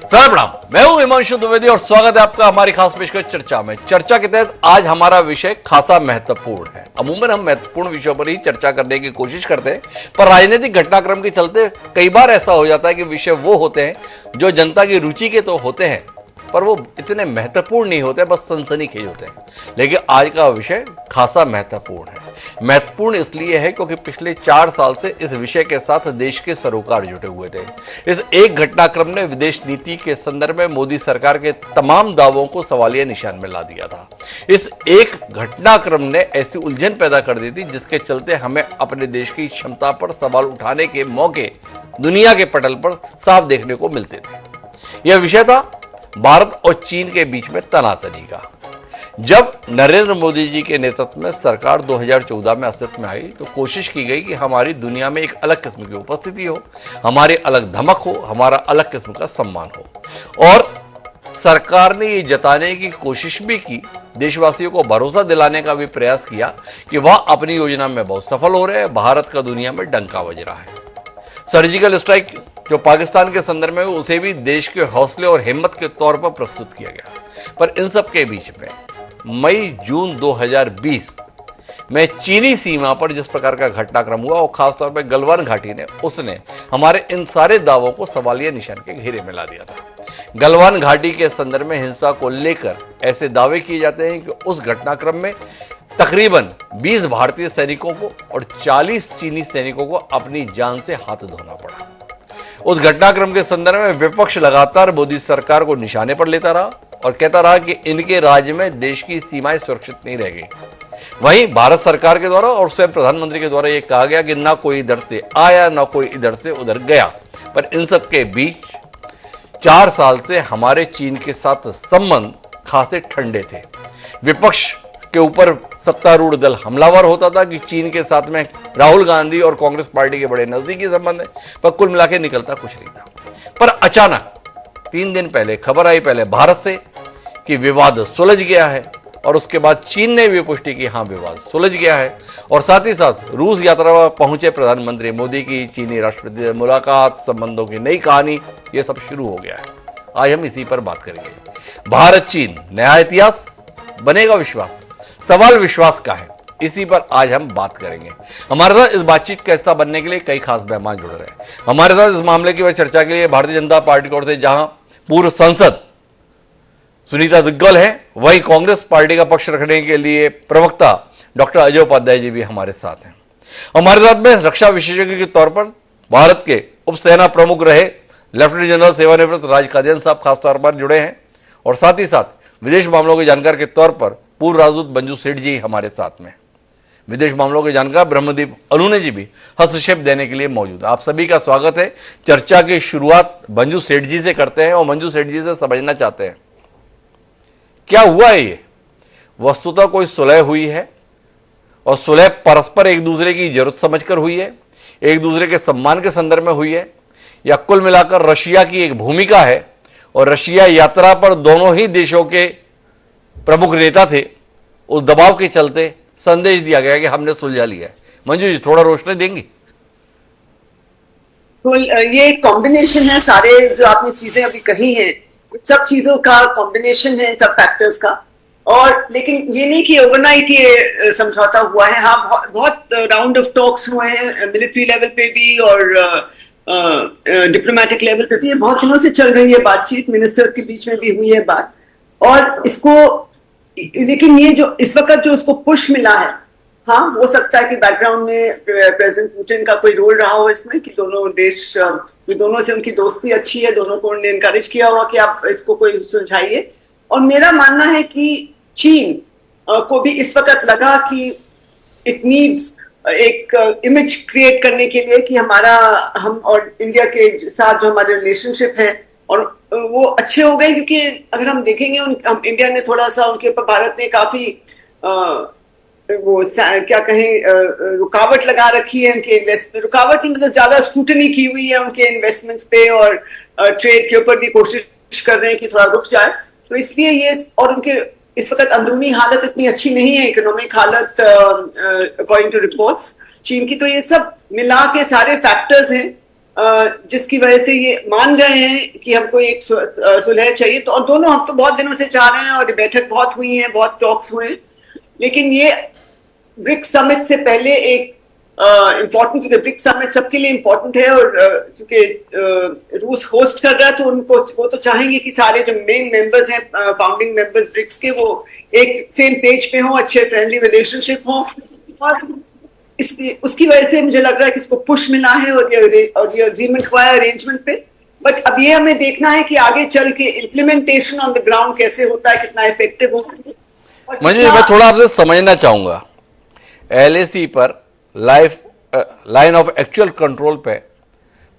Sir प्रणाम, मैं हूं हिमांशु द्विवेदी और स्वागत है आपका हमारी खास पेशकश चर्चा में। चर्चा के तहत आज हमारा विषय खासा महत्वपूर्ण है। अमूमन हम महत्वपूर्ण विषयों पर ही चर्चा करने की कोशिश करते हैं, पर राजनीतिक घटनाक्रम के चलते कई बार ऐसा हो जाता है कि विषय वो होते हैं जो जनता की रुचि के तो होते हैं, पर वो इतने महत्वपूर्ण नहीं होते, बस सनसनीखेज होते हैं। लेकिन आज का विषय खासा महत्वपूर्ण है। महत्वपूर्ण इसलिए है क्योंकि पिछले 4 साल से इस विषय के साथ देश के सरोकार जुटे हुए थे। इस एक घटनाक्रम ने विदेश नीति के संदर्भ में मोदी सरकार के तमाम दावों को सवालिया निशान में ला दिया था। इस एक घटनाक्रम ने ऐसी उलझन पैदा कर दी थी जिसके चलते हमें अपने देश की क्षमता पर सवाल उठाने के मौके दुनिया के पटल पर साफ देखने को मिलते थे। यह विषय था भारत और चीन के बीच में तनातनी का। जब नरेंद्र मोदी जी के नेतृत्व में सरकार 2014 में अस्तित्व में आई तो कोशिश की गई कि हमारी दुनिया में एक अलग किस्म की उपस्थिति हो, हमारी अलग धमक हो, हमारा अलग किस्म का सम्मान हो। और सरकार ने ये जताने की कोशिश भी की, देशवासियों को भरोसा दिलाने का भी प्रयास किया कि वह अपनी योजना में बहुत सफल हो रहे हैं, भारत का दुनिया में डंका बज रहा है। सर्जिकल स्ट्राइक जो पाकिस्तान के संदर्भ में उसे भी देश के हौसले और हिम्मत के तौर पर प्रस्तुत किया गया। पर इन सब के बीच में मई-जून 2020 में चीनी सीमा पर जिस प्रकार का घटनाक्रम हुआ और खासतौर पर गलवान घाटी ने उसने हमारे इन सारे दावों को सवालिया निशान के घेरे में ला दिया था। गलवान घाटी के संदर्भ में हिंसा को लेकर ऐसे दावे किए जाते हैं कि उस घटनाक्रम में तकरीबन 20 भारतीय सैनिकों को और 40 चीनी सैनिकों को अपनी जान से हाथ धोना पड़ा। उस घटनाक्रम के संदर्भ में विपक्ष लगातार मोदी सरकार को निशाने पर लेता रहा और कहता रहा कि इनके राज्य में देश की सीमाएं सुरक्षित नहीं रह गई। वहीं भारत सरकार के द्वारा और स्वयं प्रधानमंत्री के द्वारा यह कहा गया कि ना कोई इधर से आया ना कोई इधर से उधर गया। पर इन सब के बीच 4 साल से हमारे चीन के साथ संबंध खासे ठंडे थे। विपक्ष के ऊपर सत्तारूढ़ दल हमलावर होता था कि चीन के साथ में राहुल गांधी और कांग्रेस पार्टी के बड़े नजदीकी संबंध है, पर कुल मिला के निकलता कुछ नहीं था। पर अचानक 3 दिन पहले खबर आई, पहले भारत से कि विवाद सुलझ गया है और उसके बाद चीन ने भी पुष्टि की हाँ विवाद सुलझ गया है। और साथ ही साथ रूस यात्रा पर पहुंचे प्रधानमंत्री मोदी की चीनी राष्ट्रपति से मुलाकात, संबंधों की नई कहानी, यह सब शुरू हो गया है। आज हम इसी पर बात करेंगे। भारत चीन नया इतिहास, बनेगा विश्वास, सवाल विश्वास का है, इसी पर आज हम बात करेंगे। हमारे साथ इस बातचीत का हिस्सा बनने के लिए कई खास मेहमान जुड़ रहे हैं। हमारे साथ इस मामले की चर्चा के लिए भारतीय जनता पार्टी की ओर से जहां पूर्व सांसद सुनीता दुग्गल है, वहीं कांग्रेस पार्टी का पक्ष रखने के लिए प्रवक्ता डॉक्टर अजय उपाध्याय जी भी हमारे साथ हैं। हमारे साथ में रक्षा विशेषज्ञ के तौर पर भारत के उप सेना प्रमुख रहे लेफ्टिनेंट जनरल सेवानिवृत्त राज कादियान साहब खासतौर पर जुड़े हैं और साथ ही साथ विदेश मामलों के जानकार के तौर पर पूर्व राजदूत मंजू सेठ जी हमारे साथ में। विदेश मामलों के जानकार ब्रह्मदीप अलूने जी भी हस्तक्षेप देने के लिए मौजूद है। आप सभी का स्वागत है। चर्चा की शुरुआत मंजू सेठ जी से करते हैं और मंजू सेठ जी से समझना चाहते हैं क्या हुआ है। ये वस्तुतः कोई सुलह हुई है और सुलह परस्पर एक दूसरे की जरूरत समझकर हुई है, एक दूसरे के सम्मान के संदर्भ में हुई है, या कुल मिलाकर रशिया की एक भूमिका है और रशिया यात्रा पर दोनों ही देशों के प्रमुख नेता थे, उस दबाव के चलते संदेश दिया गया कि हमने सुलझा लिया है। मंजू जी थोड़ा रोशनी देंगी? तो ये कॉम्बिनेशन है, सारे जो आपने चीजें अभी कही हैं सब चीजों का कॉम्बिनेशन है, सब फैक्टर्स का। और लेकिन ये नहीं कि ओवरनाइट ये समझौता हुआ है। हाँ, बहुत राउंड ऑफ टॉक्स हुए हैं मिलिट्री लेवल पे भी और डिप्लोमेटिक लेवल पे भी। बहुत दिनों से चल रही है बातचीत, मिनिस्टर के बीच में भी हुई है बात। और इसको लेकिन ये जो इस वक्त जो उसको पुश मिला है, हाँ हो सकता है कि बैकग्राउंड में प्रेसिडेंट पुतिन का कोई रोल रहा हो इसमें कि दोनों देश, दोनों से उनकी दोस्ती अच्छी है, दोनों को उन्होंने इनकरेज किया हुआ कि आप इसको कोई सुलझाइए। और मेरा मानना है कि चीन को भी इस वक्त लगा कि इट नीड्स एक इमेज क्रिएट करने के लिए कि हम और इंडिया के साथ जो हमारे रिलेशनशिप है और वो अच्छे हो गए। क्योंकि अगर हम देखेंगे इंडिया ने थोड़ा सा उनके ऊपर, भारत ने काफी वो क्या कहें रुकावट लगा रखी है उनके इन्वेस्टमेंट, रुकावट नहीं मतलब ज्यादा स्क्रूटनी की हुई है उनके इन्वेस्टमेंट्स पे और ट्रेड के ऊपर भी कोशिश कर रहे हैं कि थोड़ा रुक जाए। तो इसलिए ये, और उनके इस वक्त अंदरूनी हालत इतनी अच्छी नहीं है, इकोनॉमिक हालत अकॉर्डिंग टू रिपोर्ट्स चीन की। तो ये सब मिला के सारे फैक्टर्स हैं जिसकी वजह से ये मान गए हैं कि हमको एक सुलह चाहिए। तो और दोनों हम तो बहुत दिनों से चाह रहे हैं और बैठक बहुत हुई है, बहुत टॉक्स हुए हैं, लेकिन ये ब्रिक्स समिट से पहले एक इम्पोर्टेंट, क्योंकि ब्रिक्स समिट सबके लिए इम्पोर्टेंट है और क्योंकि रूस होस्ट कर रहा है, तो उनको वो तो चाहेंगे कि सारे जो मेन मेंबर्स हैं, फाउंडिंग मेंबर्स ब्रिक्स के, वो एक सेम पेज पे हों, अच्छे फ्रेंडली रिलेशनशिप हों। और उसकी वजह से मुझे लग रहा है कि इसको पुश मिला है और ये एग्रीमेंट हुआ है अरेंजमेंट पे। बट अब ये हमें देखना है कि आगे चल के इम्प्लीमेंटेशन ऑन द ग्राउंड कैसे होता है, कितना इफेक्टिव होता है। मैं थोड़ा आपसे समझना चाहूंगा, LAC पर लाइन ऑफ एक्चुअल कंट्रोल पे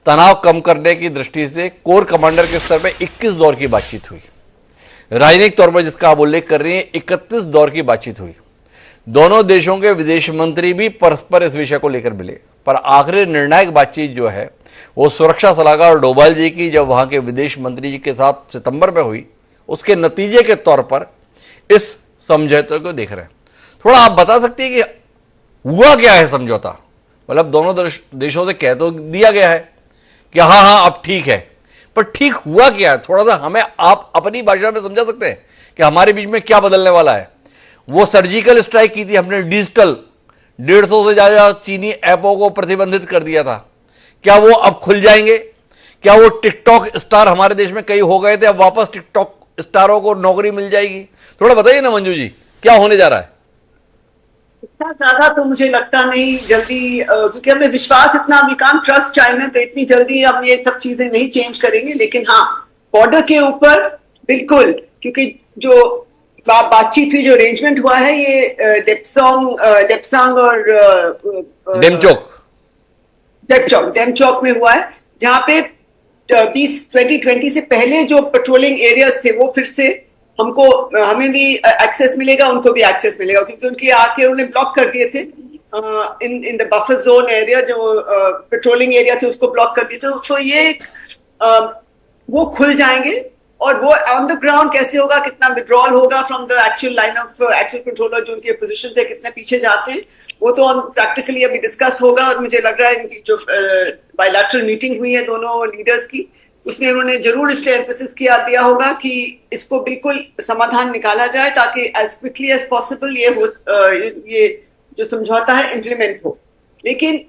तनाव कम करने की दृष्टि से कोर कमांडर के स्तर पे 21 दौर की बातचीत हुई। राजनीतिक तौर पर जिसका आप उल्लेख कर रही हैं, 31 दौर की बातचीत हुई। दोनों देशों के विदेश मंत्री भी परस्पर इस विषय को लेकर मिले, पर आखिरी निर्णायक बातचीत जो है वो सुरक्षा सलाहकार डोभाल जी की जब वहां के विदेश मंत्री जी के साथ सितंबर में हुई, उसके नतीजे के तौर पर इस समझौते को देख रहे हैं। थोड़ा आप बता सकती हैं कि हुआ क्या है समझौता? मतलब दोनों देशों से कह तो दिया गया है कि हाँ हाँ अब ठीक है, पर ठीक हुआ क्या है? थोड़ा सा हमें आप अपनी भाषा में समझा सकते हैं कि हमारे बीच में क्या बदलने वाला है? वो सर्जिकल स्ट्राइक की थी हमने, डिजिटल 150 से ज्यादा चीनी ऐपों को प्रतिबंधित कर दिया था, क्या वो अब खुल जाएंगे? क्या वो टिकटॉक स्टार हमारे देश में कई हो गए थे, अब वापस टिकटॉक स्टारों को नौकरी मिल जाएगी? थोड़ा बताइए ना मंजू जी, क्या होने जा रहा है? इतना ज्यादा तो मुझे लगता नहीं जल्दी, क्योंकि हमें विश्वास इतना, वी कांट ट्रस्ट चाइना, तो इतनी जल्दी हम ये सब चीजें नहीं चेंज करेंगे। लेकिन हाँ, बॉर्डर के ऊपर बिल्कुल, क्योंकि जो बातचीत हुई, जो अरेंजमेंट हुआ है, ये डेप्सांग और डेमचौक में हुआ है, जहां पे 2020 से पहले जो पेट्रोलिंग एरियाज थे वो फिर से हमें भी एक्सेस मिलेगा, उनको भी एक्सेस मिलेगा, क्योंकि उनके आके उन्हें ब्लॉक कर दिए थे in the buffer zone area, जो पेट्रोलिंग एरिया थे उसको ब्लॉक कर दिए थे। तो ये वो खुल जाएंगे, और वो ऑन द ग्राउंड कैसे होगा, कितना विड्रॉल होगा from the actual line of actual controller, जो उनके पोजीशन से कितने पीछे जाते हैं, वो तो प्रैक्टिकली अभी डिस्कस होगा। और मुझे लग रहा है इनकी जो बायलैटरल मीटिंग हुई है दोनों लीडर्स की, उसमें उन्होंने जरूर इस पे एम्फेसिस दिया होगा कि इसको बिल्कुल समाधान निकाला जाए, ताकि एज क्विकली एज पॉसिबल ये जो समझौता है इम्प्लीमेंट हो। लेकिन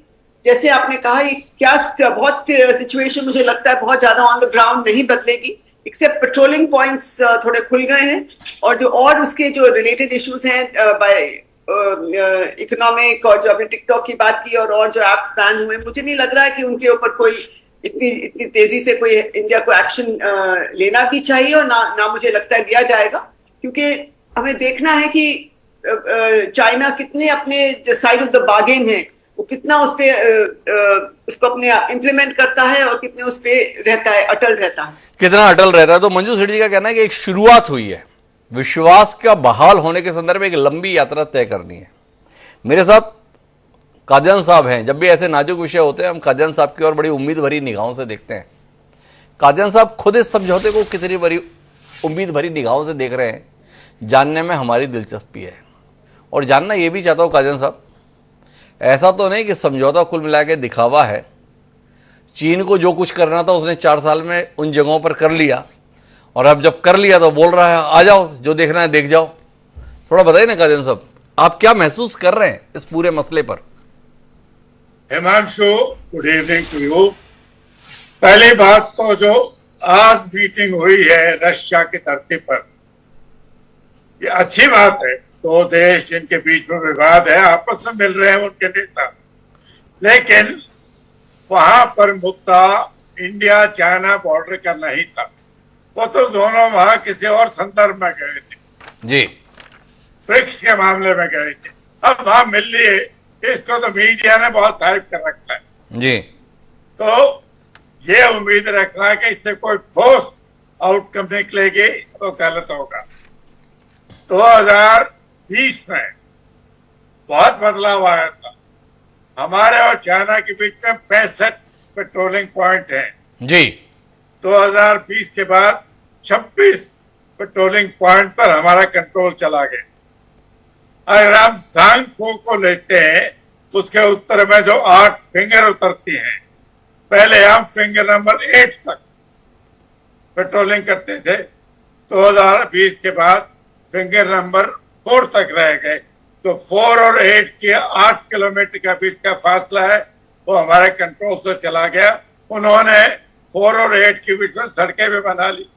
जैसे आपने कहा, ये क्या बहुत सिचुएशन मुझे लगता है बहुत ज्यादा ऑन द ग्राउंड नहीं बदलेगी, एक्सेप्ट पेट्रोलिंग पॉइंट्स थोड़े खुल गए हैं, और उसके जो रिलेटेड इश्यूज हैं बाय इकोनॉमिक, और जो आपने टिकटॉक की बात की, और जो ऐप बैन हुए, मुझे नहीं लग रहा है कि उनके ऊपर कोई इतनी तेजी से कोई इंडिया को एक्शन लेना भी चाहिए, और ना मुझे लगता है लिया जाएगा, क्योंकि हमें देखना है कि चाइना कितने अपने साइड ऑफ द बार्गेन है, वो कितना उसको अपने इम्प्लीमेंट करता है, और कितने उस पे रहता है, अटल रहता है, कितना अटल रहता है। तो मंजू सेठी जी का कहना है कि एक शुरुआत हुई है, विश्वास का बहाल होने के संदर्भ में एक लंबी यात्रा तय करनी है। मेरे साथ कादियान साहब हैं। जब भी ऐसे नाजुक विषय होते हैं, हम कादियान साहब की ओर बड़ी उम्मीद भरी निगाहों से देखते हैं। कादियान साहब खुद इस समझौते को कितनी बड़ी उम्मीद भरी निगाहों से देख रहे हैं, जानने में हमारी दिलचस्पी है। और जानना ये भी चाहता हूँ कादियान साहब, ऐसा तो नहीं कि समझौता कुल मिला के दिखावा है, चीन को जो कुछ करना था उसने 4 साल में उन जगहों पर कर लिया, और अब जब कर लिया तो बोल रहा है आ जाओ, जो देखना है देख जाओ। थोड़ा बताइए ना कादियान साहब, आप क्या महसूस कर रहे हैं इस पूरे मसले पर? Himanshu, good evening to you. पहली बात तो जो आज मीटिंग हुई है रशिया की धरती पर, ये अच्छी बात है। 2 देश जिनके बीच में विवाद है आपस में मिल रहे हैं उनके नेता, लेकिन वहां पर मुद्दा इंडिया चाइना बॉर्डर का नहीं था, वो तो दोनों वहां किसी और संदर्भ में गए थे जी, ब्रिक्स के मामले में गए थे। अब वहां मिल लिए, इसको तो मीडिया ने बहुत हाइप कर रखा है जी। तो ये उम्मीद रखना कि इससे कोई ठोस आउटकम निकलेगी तो गलत होगा। 2020 में बहुत बदलाव आया था, हमारे और चाइना के बीच में 65 पेट्रोलिंग पॉइंट हैं जी। 2020 के बाद 26 पेट्रोलिंग पॉइंट पर हमारा कंट्रोल चला गया। अगर हम सांगपो को लेते हैं, उसके उत्तर में जो 8 फिंगर उतरती हैं, पहले हम फिंगर नंबर 8 तक पेट्रोलिंग करते थे, 2020 के बाद फिंगर नंबर 4 तक रह गए। तो 4 और 8 के 8 किलोमीटर का बीच का फासला है, वो हमारे कंट्रोल से चला गया। उन्होंने 4 और 8 के बीच में सड़कें भी बना ली,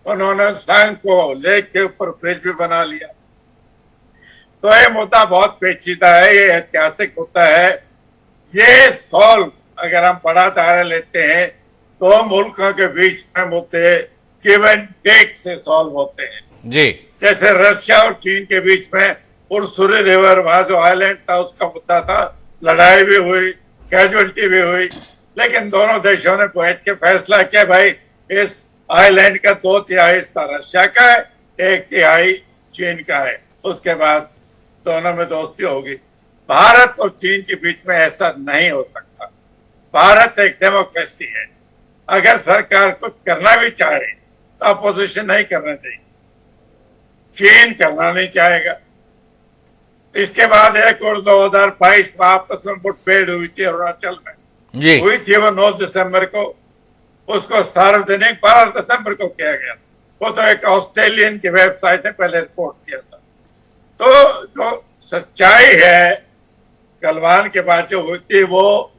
उन्होंने सांग को लेक के ऊपर ब्रिज भी बना लिया। तो ये मुद्दा बहुत पेचीदा है, ये ऐतिहासिक मुद्दा है। ये सॉल्व अगर हम बड़ा दायरा लेते हैं तो मुल्कों के बीच में मुद्दे गिव एंड टेक से सॉल्व होते हैं जी। जैसे रशिया और चीन के बीच में उर्सुरी रिवर, वहां जो आइलैंड था उसका मुद्दा था, लड़ाई भी हुई, कैजुअलिटी भी हुई, लेकिन दोनों देशों ने बैठ के फैसला किया भाई इस आइलैंड का 2/3 हिस्सा रशिया का है, 1/3 चीन का है। उसके बाद दोनों में दोस्ती होगी। भारत और चीन के बीच में ऐसा नहीं हो सकता। भारत एक डेमोक्रेसी है, अगर सरकार कुछ करना भी चाहे तो अपोजिशन नहीं करना चाहिए, चीन करना नहीं चाहेगा। इसके बाद एक और 2022 में आपस में मुठभेड़ हुई थी अरुणाचल में जी। हुई थी, वो 9 दिसंबर को, उसको सार्वजनिक 12 दिसंबर को किया गया। वो तो एक ऑस्ट्रेलियन की वेबसाइट ने पहले रिपोर्ट किया था। तो जो सच्चाई है गलवान के बाद जो होती है, वो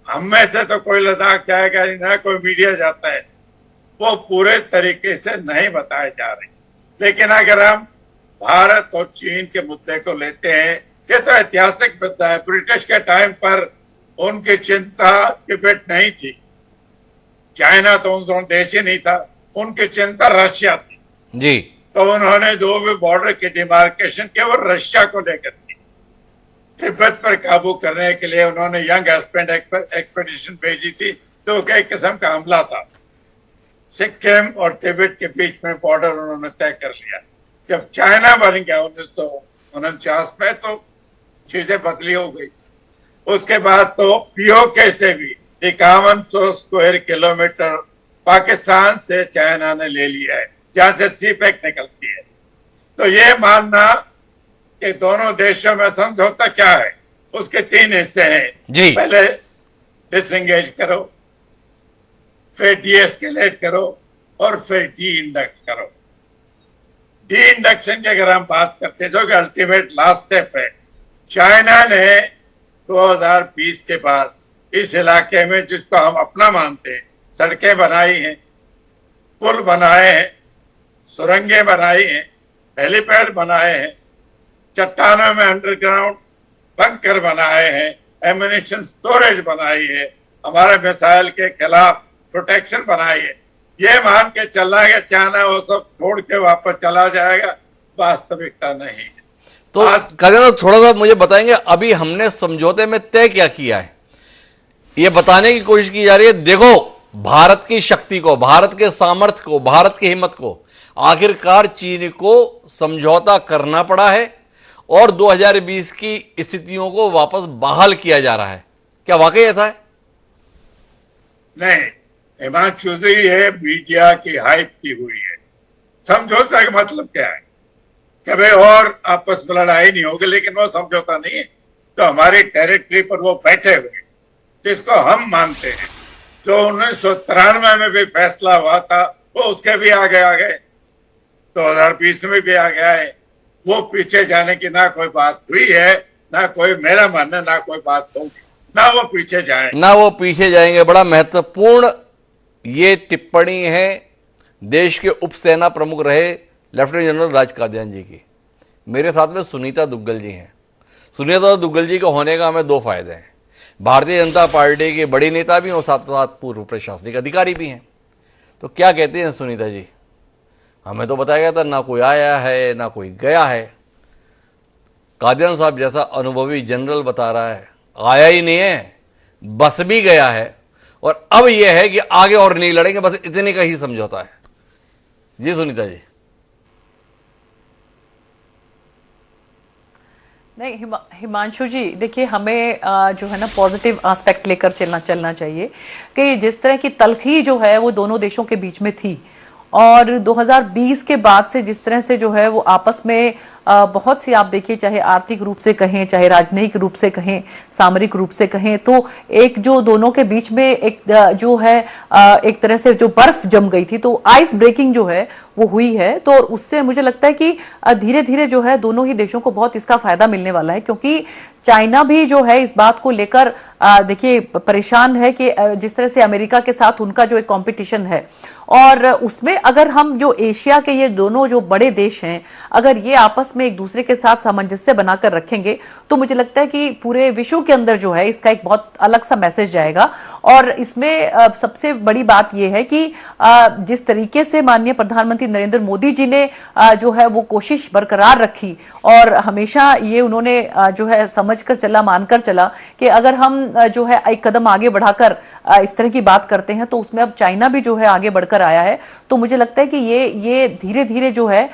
हम में से तो कोई लद्दाख जाएगा नहीं, ना कोई मीडिया जाता है, वो पूरे तरीके से नहीं बताए जा रही। लेकिन अगर हम भारत और चीन के मुद्दे को लेते हैं, ये तो ऐतिहासिक मुद्दा है। ब्रिटिश के टाइम पर उनकी चिंता तिब्बत नहीं थी, चाइना तो उन देश ही नहीं था, उनकी चिंता रशिया थी जी। तो उन्होंने जो भी बॉर्डर की डिमार्केशन किया वो रशिया को लेकर की। तिब्बत पर काबू करने के लिए उन्होंने यंग एस्पेंड एक्सपेडिशन भेजी थी, तो एक किस्म का हमला था। सिक्किम और तिब्बत के बीच में बॉर्डर उन्होंने तय कर लिया। जब चाइना बन गया 1949 में तो चीजें बदली हो गई। उसके बाद तो पीओके से भी 5100 स्क्वायर किलोमीटर पाकिस्तान से चाइना ने ले लिया है, जहां से सीपैक निकलती है। तो ये मानना कि दोनों देशों में समझौता क्या है, उसके 3 हिस्से हैं जी। पहले डिसएंगेज करो, फिर डीएस्केलेट करो और फिर डी इंडक्ट करो। डी इंडक्शन की अगर हम बात करते हैं, जो कि अल्टीमेट लास्ट स्टेप है, चाइना ने 2020 के बाद इस इलाके में, जिसको हम अपना मानते हैं, सड़कें बनाई हैं, पुल बनाए हैं, सुरंगें बनाई हैं, हेलीपैड बनाए हैं, चट्टानों में अंडरग्राउंड बंकर बनाए हैं, एम्युनिशन स्टोरेज बनाई है, हमारे मिसाइल के खिलाफ प्रोटेक्शन बनाई है। ये मान के चलना है कि चाइना वो सब छोड़ के वापस चला जाएगा, वास्तविकता नहीं है। तो करें थोड़ा सा मुझे बताएंगे, अभी हमने समझौते में तय क्या किया है, ये बताने की कोशिश की जा रही है। देखो भारत की शक्ति को, भारत के सामर्थ्य को, भारत की हिम्मत को, आखिरकार चीन को समझौता करना पड़ा है और 2020 की स्थितियों को वापस बहाल किया जा रहा है। क्या वाकई ऐसा है? नहीं, हिमांशु जी, ये मीडिया की हाइप की हुई है। समझौता का मतलब क्या है कि भाई और आपस में लड़ाई नहीं होगी, लेकिन वो समझौता नहीं है। तो हमारी टेरिटरी पर वो बैठे हुए, जिसको हम मानते हैं, जो 1993 में भी फैसला हुआ था, वो उसके भी आगे आ गए, 2020 में भी आ गया है। वो पीछे जाने की ना कोई बात हुई है, ना कोई, मेरा मानना, ना कोई बात होगी, ना वो पीछे जाएंगे, ना वो पीछे जाएंगे। बड़ा महत्वपूर्ण ये टिप्पणी है देश के उप सेना प्रमुख रहे लेफ्टिनेंट जनरल राज कादियान जी की। मेरे साथ में सुनीता दुग्गल जी हैं। सुनीता दुग्गल जी के होने का हमें 2 फायदे हैं। भारतीय जनता पार्टी के बड़ी नेता भी हैं और साथ साथ पूर्व प्रशासनिक अधिकारी भी हैं। तो क्या कहते हैं सुनीता जी? हमें तो बताया गया था ना कोई आया है ना कोई गया है। कादियान साहब जैसा अनुभवी जनरल बता रहा है आया ही नहीं है, बस भी गया है, और अब यह है कि आगे और नहीं लड़ेंगे, बस इतने का ही समझौता है। जी सुनीता जी। नहीं हिमांशु जी, देखिए हमें जो है ना पॉजिटिव एस्पेक्ट लेकर चलना चाहिए कि जिस तरह की तलखी जो है वो दोनों देशों के बीच में थी, और 2020 के बाद से जिस तरह से जो है वो आपस में बहुत सी आप देखिए, चाहे आर्थिक रूप से कहें, चाहे राजनयिक रूप से कहें, सामरिक रूप से कहें, तो एक जो दोनों के बीच में एक जो है एक तरह से जो बर्फ जम गई थी, तो आइस ब्रेकिंग जो है वो हुई है। तो उससे मुझे लगता है कि धीरे धीरे जो है दोनों ही देशों को बहुत इसका फायदा मिलने वाला है, क्योंकि चाइना भी जो है इस बात को लेकर देखिए परेशान है कि जिस तरह से अमेरिका के साथ उनका जो एक कंपटीशन है, और उसमें अगर हम जो एशिया के ये दोनों जो बड़े देश हैं, अगर ये आपस में एक दूसरे के साथ सामंजस्य बनाकर रखेंगे, तो मुझे लगता है कि पूरे विश्व के अंदर जो है इसका एक बहुत अलग सा मैसेज जाएगा। और इसमें सबसे बड़ी बात यह है कि जिस तरीके से माननीय प्रधानमंत्री नरेंद्र मोदी जी ने जो है वो कोशिश बरकरार रखी, और हमेशा ये उन्होंने जो है समझकर चला, मानकर चला कि अगर हम जो है एक कदम आगे बढ़ाकर इस तरह की बात करते हैं, तो उसमें अब चाइना भी जो है आगे बढ़कर आया है। तो मुझे लगता है कि ये धीरे धीरे जो है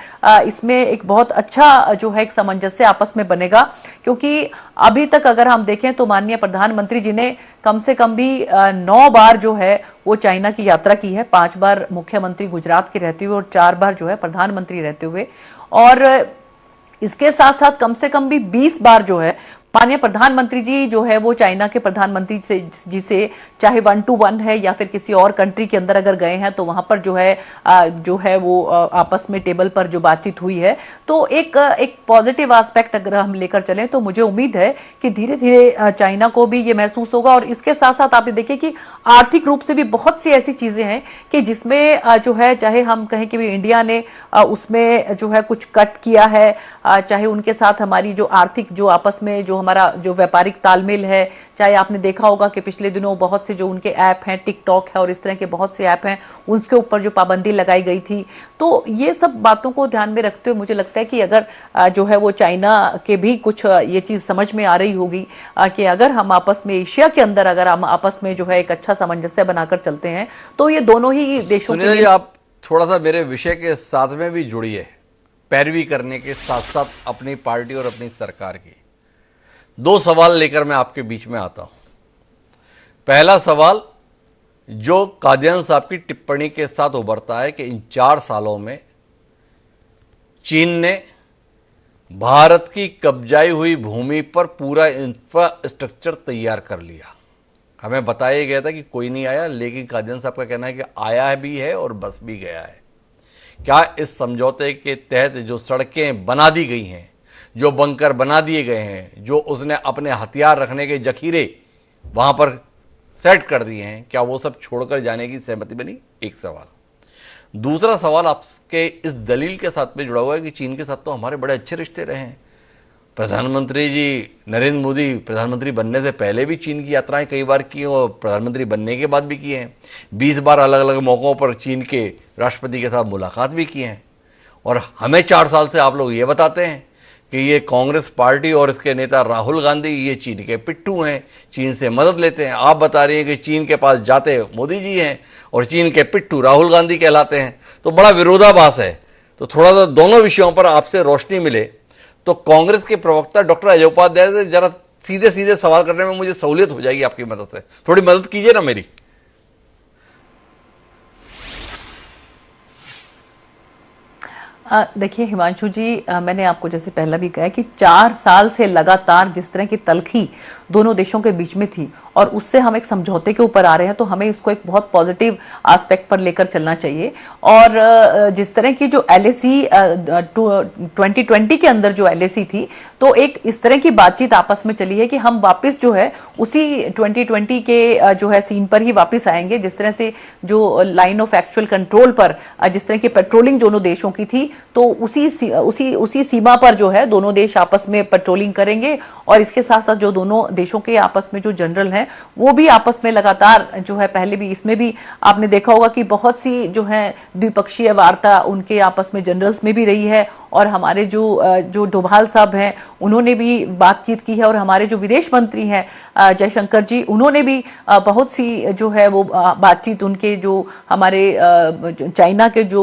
इसमें एक बहुत अच्छा जो है एक सामंजस्य आपस में बनेगा, क्योंकि अभी तक अगर हम देखें तो माननीय प्रधानमंत्री जी ने कम से कम भी 9 बार जो है वो चाइना की यात्रा की है, 5 बार मुख्यमंत्री गुजरात के रहते हुए और 4 बार जो है प्रधानमंत्री रहते हुए, और इसके साथ साथ कम से कम भी 20 बार जो है माननीय प्रधानमंत्री जी जो है वो चाइना के प्रधानमंत्री से जिसे चाहे 1-to-1 है या फिर किसी और कंट्री के अंदर अगर गए हैं, तो वहां पर जो है वो आपस में टेबल पर जो बातचीत हुई है, तो एक पॉजिटिव एस्पेक्ट अगर हम लेकर चलें, तो मुझे उम्मीद है कि धीरे धीरे चाइना को भी ये महसूस होगा। और इसके साथ साथ आप देखिए कि आर्थिक रूप से भी बहुत सी ऐसी चीजें हैं कि जिसमें जो है चाहे हम कहें कि इंडिया ने उसमें जो है कुछ कट किया है, चाहे उनके साथ हमारी जो आर्थिक जो आपस में जो हमारा जो व्यापारिक तालमेल है, चाहे आपने देखा होगा कि पिछले दिनों बहुत से जो उनके ऐप हैं, टिकटॉक है और इस तरह के बहुत से ऐप हैं, उसके ऊपर जो पाबंदी लगाई गई थी। तो ये सब बातों को ध्यान में रखते हुए मुझे लगता है कि अगर जो है वो चाइना के भी कुछ ये चीज समझ में आ रही होगी कि अगर हम आपस में एशिया के अंदर अगर हम आपस में जो है एक अच्छा सामंजस्य बनाकर चलते हैं, तो ये दोनों ही देशों के लिए। आप थोड़ा सा मेरे विषय के साथ में भी जुड़िए, पैरवी करने के साथ साथ अपनी पार्टी और अपनी सरकार की। 2 सवाल लेकर मैं आपके बीच में आता हूं। पहला सवाल जो कादियान साहब की टिप्पणी के साथ उभरता है कि इन 4 सालों में चीन ने भारत की कब्जाई हुई भूमि पर पूरा इंफ्रास्ट्रक्चर तैयार कर लिया। हमें बताया गया था कि कोई नहीं आया, लेकिन कादियान साहब का कहना है कि आया भी है और बस भी गया है। क्या इस समझौते के तहत जो सड़कें बना दी गई हैं, जो बंकर बना दिए गए हैं, जो उसने अपने हथियार रखने के जखीरे वहां पर सेट कर दिए हैं, क्या वो सब छोड़कर जाने की सहमति बनी? एक सवाल। दूसरा सवाल आपके इस दलील के साथ में जुड़ा हुआ है कि चीन के साथ तो हमारे बड़े अच्छे रिश्ते रहे हैं। प्रधानमंत्री जी नरेंद्र मोदी प्रधानमंत्री बनने से पहले भी चीन की यात्राएं कई बार की और प्रधानमंत्री बनने के बाद भी की हैं। 20 बार अलग अलग मौक़ों पर चीन के राष्ट्रपति के साथ मुलाकात भी की हैं। और हमें 4 साल से आप लोग ये बताते हैं कि ये कांग्रेस पार्टी और इसके नेता राहुल गांधी ये चीन के पिट्ठू हैं, चीन से मदद लेते हैं। आप बता रही हैं कि चीन के पास जाते मोदी जी हैं और चीन के पिट्ठू राहुल गांधी कहलाते हैं। तो बड़ा विरोधाभास है। तो थोड़ा सा दोनों विषयों पर आपसे रोशनी मिले तो कांग्रेस के प्रवक्ता डॉक्टर अजय उपाध्याय से जरा सीधे सीधे सवाल करने में मुझे सहूलियत हो जाएगी आपकी मदद से। थोड़ी मदद कीजिए ना मेरी। देखिए हिमांशु जी, मैंने आपको जैसे पहला भी कहा कि 4 साल से लगातार जिस तरह की तलखी दोनों देशों के बीच में थी और उससे हम एक समझौते के ऊपर आ रहे हैं, तो हमें इसको एक बहुत पॉजिटिव एस्पेक्ट पर लेकर चलना चाहिए। और जिस तरह की जो एलएसी 2020 के अंदर जो एलएसी थी, तो एक इस तरह की बातचीत आपस में चली है कि हम वापस जो है उसी 2020 के जो है सीन पर ही वापस आएंगे। जिस तरह से जो लाइन ऑफ एक्चुअल कंट्रोल पर जिस तरह की पेट्रोलिंग दोनों देशों की थी, तो उसी सीमा पर जो है दोनों देश आपस में पेट्रोलिंग करेंगे। और इसके साथ साथ जो दोनों देशों के आपस में जो जनरल हैं वो भी आपस में लगातार जो है, पहले भी इसमें भी आपने देखा होगा कि बहुत सी जो है द्विपक्षीय वार्ता उनके आपस में जनरल्स में भी रही है। और हमारे जो डोभाल साहब हैं उन्होंने भी बातचीत की है, और हमारे जो विदेश मंत्री हैं जयशंकर जी, उन्होंने भी बहुत सी जो है वो बातचीत उनके जो हमारे चाइना के जो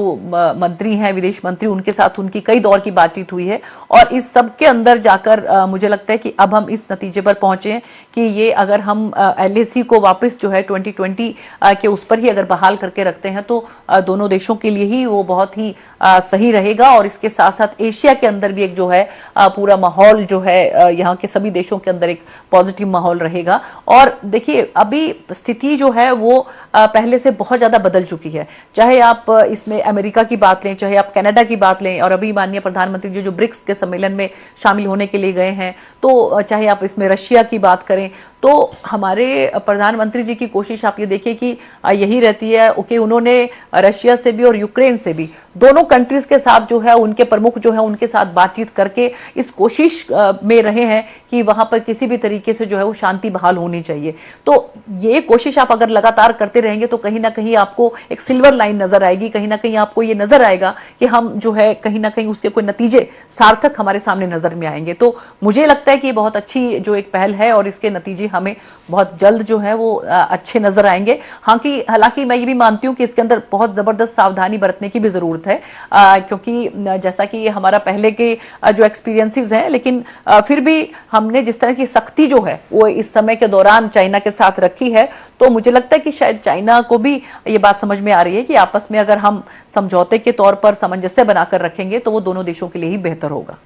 मंत्री हैं, विदेश मंत्री, उनके साथ उनकी कई दौर की बातचीत हुई है। और इस सब के अंदर जाकर मुझे लगता है कि अब हम इस नतीजे पर पहुंचे कि ये अगर हम एलएसी को वापस जो है 2020 के उस पर ही अगर बहाल करके रखते हैं, तो दोनों देशों के लिए ही वो बहुत ही सही रहेगा। और इसके साथ साथ एशिया के अंदर भी एक जो है पूरा माहौल जो है यहाँ के सभी देशों के अंदर एक पॉजिटिव माहौल रहेगा। और देखिए अभी स्थिति जो है वो पहले से बहुत ज्यादा बदल चुकी है, चाहे आप इसमें अमेरिका की बात लें, चाहे आप कनाडा की बात लें, और अभी माननीय प्रधानमंत्री जी जो ब्रिक्स के सम्मेलन में शामिल होने के लिए गए हैं, तो चाहे आप इसमें रशिया की बात करें, तो हमारे प्रधानमंत्री जी की कोशिश आप ये देखिए कि यही रहती है कि उन्होंने रशिया से भी और यूक्रेन से भी दोनों कंट्रीज के साथ जो है उनके प्रमुख जो है उनके साथ बातचीत करके इस कोशिश में रहे हैं कि वहां पर किसी भी तरीके से जो है वो शांति बहाल होनी चाहिए। तो ये कोशिश आप अगर लगातार करते रहेंगे तो कहीं ना कहीं आपको एक सिल्वर लाइन नजर आएगी, कहीं ना कहीं आपको ये नजर आएगा कि हम जो है कहीं ना कहीं उसके कोई नतीजे सार्थक हमारे सामने नजर में आएंगे। तो मुझे लगता है कि बहुत अच्छी जो एक पहल है और इसके नतीजे हमें बहुत जल्द जो है वो अच्छे नजर आएंगे। हालांकि मैं ये भी मानती हूँ कि इसके अंदर बहुत जबरदस्त सावधानी बरतने की भी जरूरत है, क्योंकि जैसा कि ये हमारा पहले के जो एक्सपीरियंसेस हैं, लेकिन फिर भी हमने जिस तरह की सख्ती जो है वो इस समय के दौरान चाइना के साथ रखी है, तो मुझे लगता है कि शायद चाइना को भी ये बात समझ में आ रही है कि आपस में अगर हम समझौते के तौर पर सामंजस्य बनाकर रखेंगे तो वो दोनों देशों के लिए ही बेहतर होगा।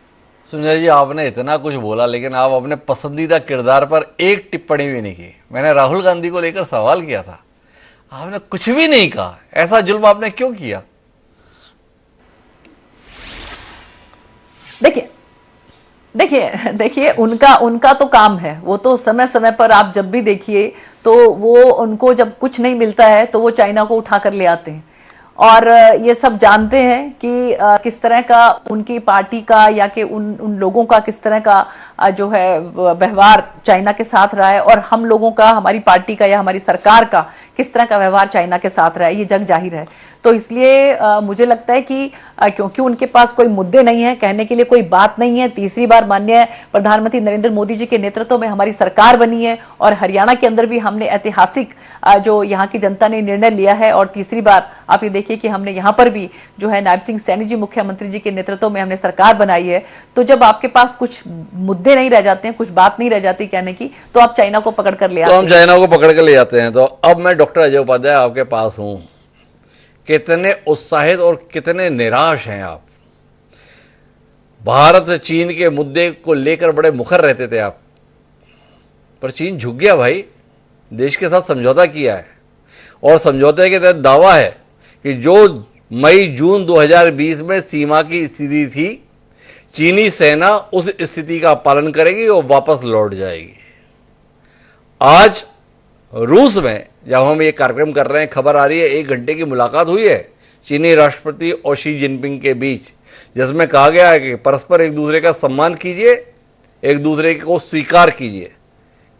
सुनिए जी, आपने इतना कुछ बोला लेकिन आप अपने पसंदीदा किरदार पर एक टिप्पणी भी नहीं की। मैंने राहुल गांधी को लेकर सवाल किया था, आपने कुछ भी नहीं कहा। ऐसा जुल्म आपने क्यों किया? देखिए उनका तो काम है, वो तो समय समय पर आप जब भी देखिए तो वो उनको जब कुछ नहीं मिलता है तो वो चाइना को उठाकर ले आते हैं, और ये सब जानते हैं कि किस तरह का उनकी पार्टी का या कि उन लोगों का किस तरह का जो है व्यवहार चाइना के साथ रहा है, और हम लोगों का, हमारी पार्टी का या हमारी सरकार का किस तरह का व्यवहार चाइना के साथ रहा है, ये जग जाहिर है। तो इसलिए मुझे लगता है कि क्योंकि उनके पास कोई मुद्दे नहीं है, कहने के लिए कोई बात नहीं है, तीसरी बार माननीय प्रधानमंत्री नरेंद्र मोदी जी के नेतृत्व में हमारी सरकार बनी है, और हरियाणा के अंदर भी हमने ऐतिहासिक जो यहाँ की जनता ने निर्णय लिया है, और तीसरी बार आप ये देखिए कि हमने यहाँ पर भी जो है नायब सिंह सैनी जी मुख्यमंत्री जी के नेतृत्व में हमने सरकार बनाई है। तो जब आपके पास कुछ मुद्दे नहीं रह जाते हैं, कुछ बात नहीं रह जाती कहने की, तो आप चाइना को पकड़ कर ले आते हैं। तो हम चाइना को पकड़ कर ले जाते हैं। तो अब मैं डॉक्टर अजय उपाध्याय आपके पास हूं, कितने उत्साहित और कितने निराश हैं आप? भारत चीन के मुद्दे को लेकर बड़े मुखर रहते थे आप, पर चीन झुक गया भाई, देश के साथ समझौता किया है, और समझौते के तहत दावा है कि जो मई जून 2020 में सीमा की स्थिति थी, चीनी सेना उस स्थिति का पालन करेगी और वापस लौट जाएगी। आज रूस में जब हम ये कार्यक्रम कर रहे हैं, खबर आ रही है 1 घंटे की मुलाकात हुई है चीनी राष्ट्रपति और शी जिनपिंग के बीच, जिसमें कहा गया है कि परस्पर एक दूसरे का सम्मान कीजिए, एक दूसरे को स्वीकार कीजिए।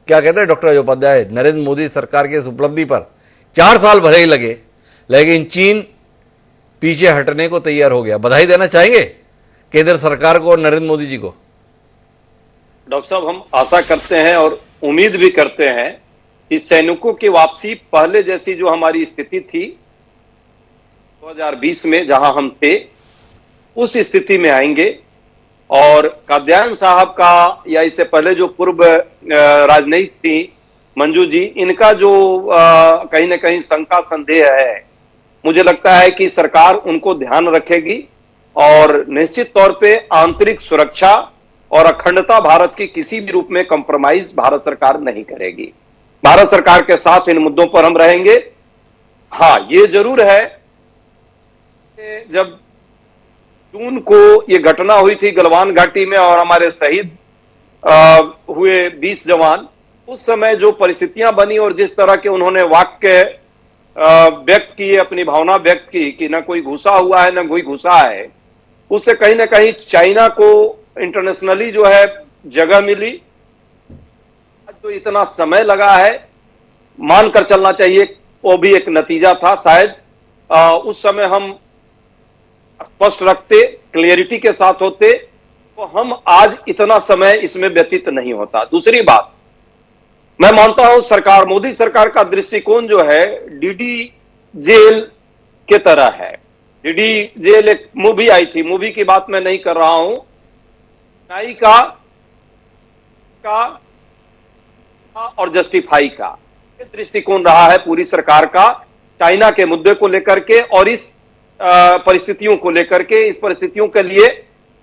क्या कहते हैं डॉक्टर अजय उपाध्याय, नरेंद्र मोदी सरकार की इस उपलब्धि पर 4 साल भले ही लगे, लेकिन चीन पीछे हटने को तैयार हो गया। बधाई देना चाहेंगे केंद्र सरकार को और नरेंद्र मोदी जी को? डॉक्टर साहब, हम आशा करते हैं और उम्मीद भी करते हैं कि सैनिकों की वापसी पहले जैसी जो हमारी स्थिति थी 2020 में जहां हम थे, उस स्थिति में आएंगे। और कात्यायन साहब का या इससे पहले जो पूर्व राजनयिक थी मंजू जी, इनका जो कहीं ना कहीं शंका संदेह है, मुझे लगता है कि सरकार उनको ध्यान रखेगी और निश्चित तौर पे आंतरिक सुरक्षा और अखंडता भारत की किसी भी रूप में कंप्रोमाइज भारत सरकार नहीं करेगी। भारत सरकार के साथ इन मुद्दों पर हम रहेंगे। हाँ, ये जरूर है कि जब जून को ये घटना हुई थी गलवान घाटी में और हमारे शहीद हुए 20 जवान, उस समय जो परिस्थितियां बनी और जिस तरह के उन्होंने वाक्य व्यक्त किए, अपनी भावना व्यक्त की कि ना कोई घुसा हुआ है ना कोई घुसा है, उससे कहीं ना कहीं चाइना को इंटरनेशनली जो है जगह मिली। तो इतना समय लगा है, मानकर चलना चाहिए वो भी एक नतीजा था। शायद उस समय हम स्पष्ट रखते, क्लियरिटी के साथ होते, तो हम आज इतना समय इसमें व्यतीत नहीं होता। दूसरी बात, मैं मानता हूं सरकार, मोदी सरकार का दृष्टिकोण जो है डीडी जेल के तरह है। डीडी जेल एक मूवी आई थी, मूवी की बात मैं नहीं कर रहा हूं, न्याय का और जस्टिफाई का ये दृष्टिकोण रहा है पूरी सरकार का चाइना के मुद्दे को लेकर के और इस परिस्थितियों को लेकर के। इस परिस्थितियों के लिए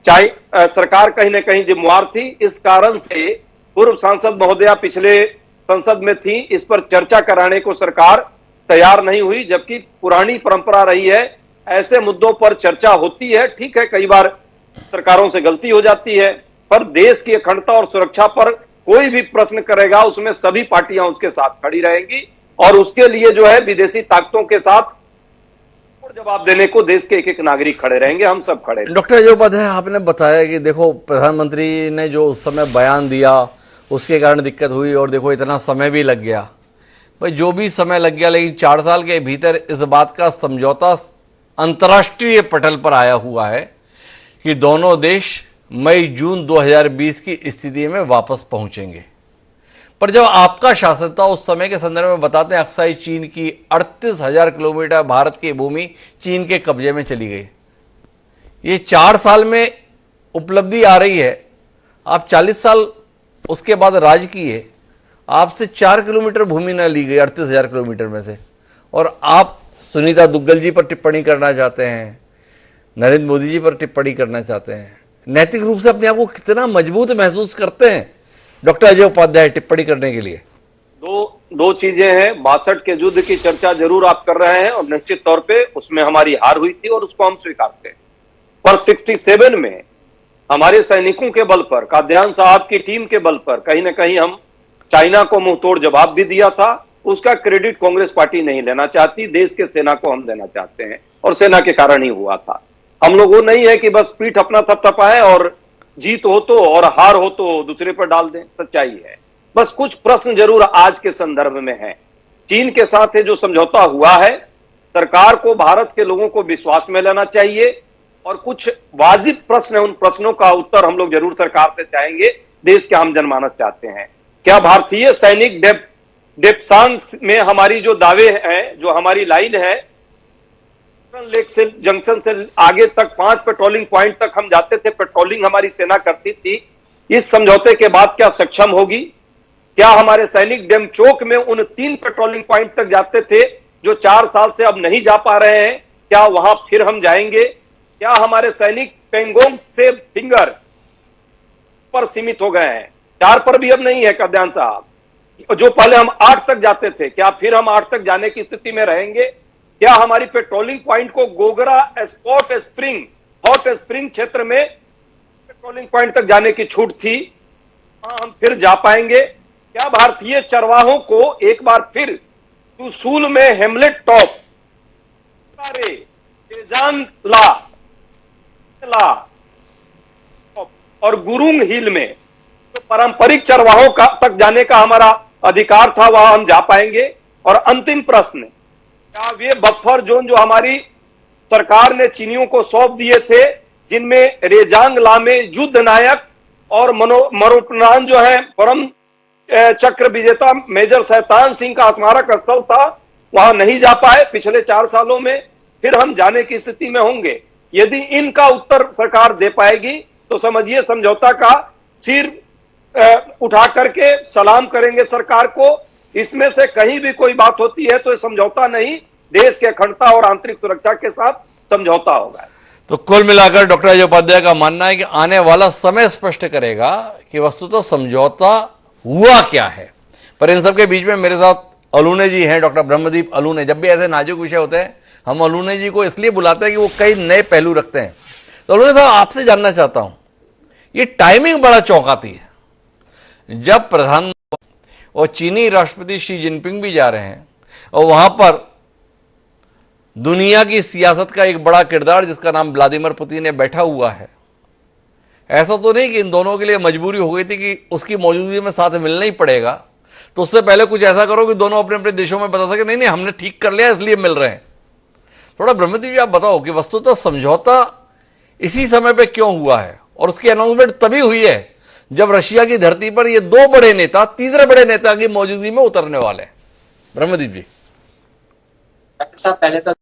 चाहे सरकार कहीं ना कहीं जिम्मेवार थी। इस कारण से पूर्व सांसद महोदया पिछले संसद में थी, इस पर चर्चा कराने को सरकार तैयार नहीं हुई, जबकि पुरानी परंपरा रही है ऐसे मुद्दों पर चर्चा होती है। ठीक है, कई बार सरकारों से गलती हो जाती है, पर देश की अखंडता और सुरक्षा पर कोई भी प्रश्न करेगा उसमें सभी पार्टियां उसके साथ खड़ी रहेंगी, और उसके लिए जो है विदेशी ताकतों के साथ जवाब देने को देश के एक एक नागरिक खड़े रहेंगे, हम सब खड़े रहेंगे। डॉक्टर अजय उपाध्याय, आपने बताया कि देखो प्रधानमंत्री ने जो उस समय बयान दिया उसके कारण दिक्कत हुई, और देखो इतना समय भी लग गया। भाई जो भी समय लग गया, लेकिन 4 साल के भीतर इस बात का समझौता अंतर्राष्ट्रीय पटल पर आया हुआ है कि दोनों देश मई जून 2020 की स्थिति में वापस पहुंचेंगे। पर जब आपका शासन था उस समय के संदर्भ में बताते हैं, अक्साई चीन की 38,000 किलोमीटर भारत की भूमि चीन के कब्जे में चली गई। ये 4 साल में उपलब्धि आ रही है। आप 40 साल उसके बाद राज किए, आपसे 4 किलोमीटर भूमि न ली गई 38,000 किलोमीटर में से, और आप सुनीता दुग्गल जी पर टिप्पणी करना चाहते हैं, नरेंद्र मोदी जी पर टिप्पणी करना चाहते हैं। नैतिक रूप से अपने आप को कितना मजबूत महसूस करते हैं डॉक्टर अजय उपाध्याय टिप्पणी करने के लिए? दो चीजें हैं। 62 के युद्ध की चर्चा जरूर आप कर रहे हैं, और निश्चित तौर पे उसमें हमारी हार हुई थी और उसको हम स्वीकारते हैं। पर 67 में हमारे सैनिकों के बल पर, काद्यान साहब की टीम के बल पर कहीं ना कहीं हम चाइना को मुंह तोड़ जवाब भी दिया था। उसका क्रेडिट कांग्रेस पार्टी नहीं लेना चाहती, देश के सेना को हम देना चाहते हैं, और सेना के कारण ही हुआ था। हम लोग वो नहीं है कि बस पीठ अपना थपथपाएं और जीत हो तो और हार हो तो दूसरे पर डाल दें। सच्चाई है, बस कुछ प्रश्न जरूर आज के संदर्भ में है। चीन के साथ जो समझौता हुआ है, सरकार को भारत के लोगों को विश्वास में लेना चाहिए, और कुछ वाजिब प्रश्न है, उन प्रश्नों का उत्तर हम लोग जरूर सरकार से चाहेंगे। देश के आम जनमानस चाहते हैं, क्या भारतीय सैनिक डेप्सांस में हमारी जो दावे हैं, जो हमारी लाइन है, लेक से जंक्शन से आगे तक 5 पेट्रोलिंग पॉइंट तक हम जाते थे, पेट्रोलिंग हमारी सेना करती थी। इस समझौते के बाद क्या सक्षम होगी? क्या हमारे सैनिक डेम चौक में उन 3 पेट्रोलिंग पॉइंट तक जाते थे जो 4 साल से अब नहीं जा पा रहे हैं, क्या वहां फिर हम जाएंगे? क्या हमारे सैनिक पेंगोंग से फिंगर पर सीमित हो गए हैं, 4 पर भी अब नहीं है काद्यान साहब? जो पहले हम 8 तक जाते थे, क्या फिर हम 8 तक जाने की स्थिति में रहेंगे? क्या हमारी पेट्रोलिंग पॉइंट को Gogra spot spring, hot spring क्षेत्र में पेट्रोलिंग पॉइंट तक जाने की छूट थी, हम फिर जा पाएंगे? क्या भारतीय चरवाहों को एक बार फिर चुशूल में हेमलेट टॉप, और गुरुंग हिल में तो पारंपरिक चरवाहों का तक जाने का हमारा अधिकार था, वहां हम जा पाएंगे? और अंतिम प्रश्न, क्या वे बफर जोन जो हमारी सरकार ने चीनियों को सौंप दिए थे, जिनमें रेजांग लामे युद्ध नायक और मरोपनान जो है परम चक्र विजेता मेजर शैतान सिंह का स्मारक स्थल था, वहां नहीं जा पाए पिछले 4 सालों में, फिर हम जाने की स्थिति में होंगे? यदि इनका उत्तर सरकार दे पाएगी तो समझिए समझौता का सिर उठा करके सलाम करेंगे सरकार को। इसमें से कहीं भी कोई बात होती है तो समझौता नहीं, देश के अखंडता और आंतरिक सुरक्षा के साथ समझौता होगा। तो कुल मिलाकर डॉक्टर अजय उपाध्याय का मानना है कि आने वाला समय स्पष्ट करेगा कि वस्तुतः समझौता हुआ क्या है। पर इन सबके बीच में मेरे साथ अलूने जी हैं, डॉक्टर ब्रह्मदीप अलूने। जब भी ऐसे नाजुक विषय होते हैं हम अलूने जी को इसलिए बुलाते हैं कि वो कई नए पहलू रखते हैं। तो अलूने साहब, आपसे जानना चाहता हूं, ये टाइमिंग बड़ा चौंकाती है। जब प्रधानमंत्री और चीनी राष्ट्रपति शी जिनपिंग भी जा रहे हैं, और वहां पर दुनिया की सियासत का एक बड़ा किरदार जिसका नाम व्लादिमीर पुतिन ने बैठा हुआ है। ऐसा तो नहीं कि इन दोनों के लिए मजबूरी हो गई थी कि उसकी मौजूदगी में साथ मिलना ही पड़ेगा, तो उससे पहले कुछ ऐसा करो कि दोनों अपने अपने देशों में बता सके नहीं हमने ठीक कर लिया इसलिए मिल रहे हैं। थोड़ा ब्रह्मदीप जी आप बताओ कि वस्तुतः समझौता इसी समय पे क्यों हुआ है, और उसकी अनाउंसमेंट तभी हुई है जब रशिया की धरती पर ये 2 बड़े नेता तीसरे बड़े नेता की मौजूदगी में उतरने वाले हैं। ब्रह्मदीप जी। डॉक्टर साहब, पहले तो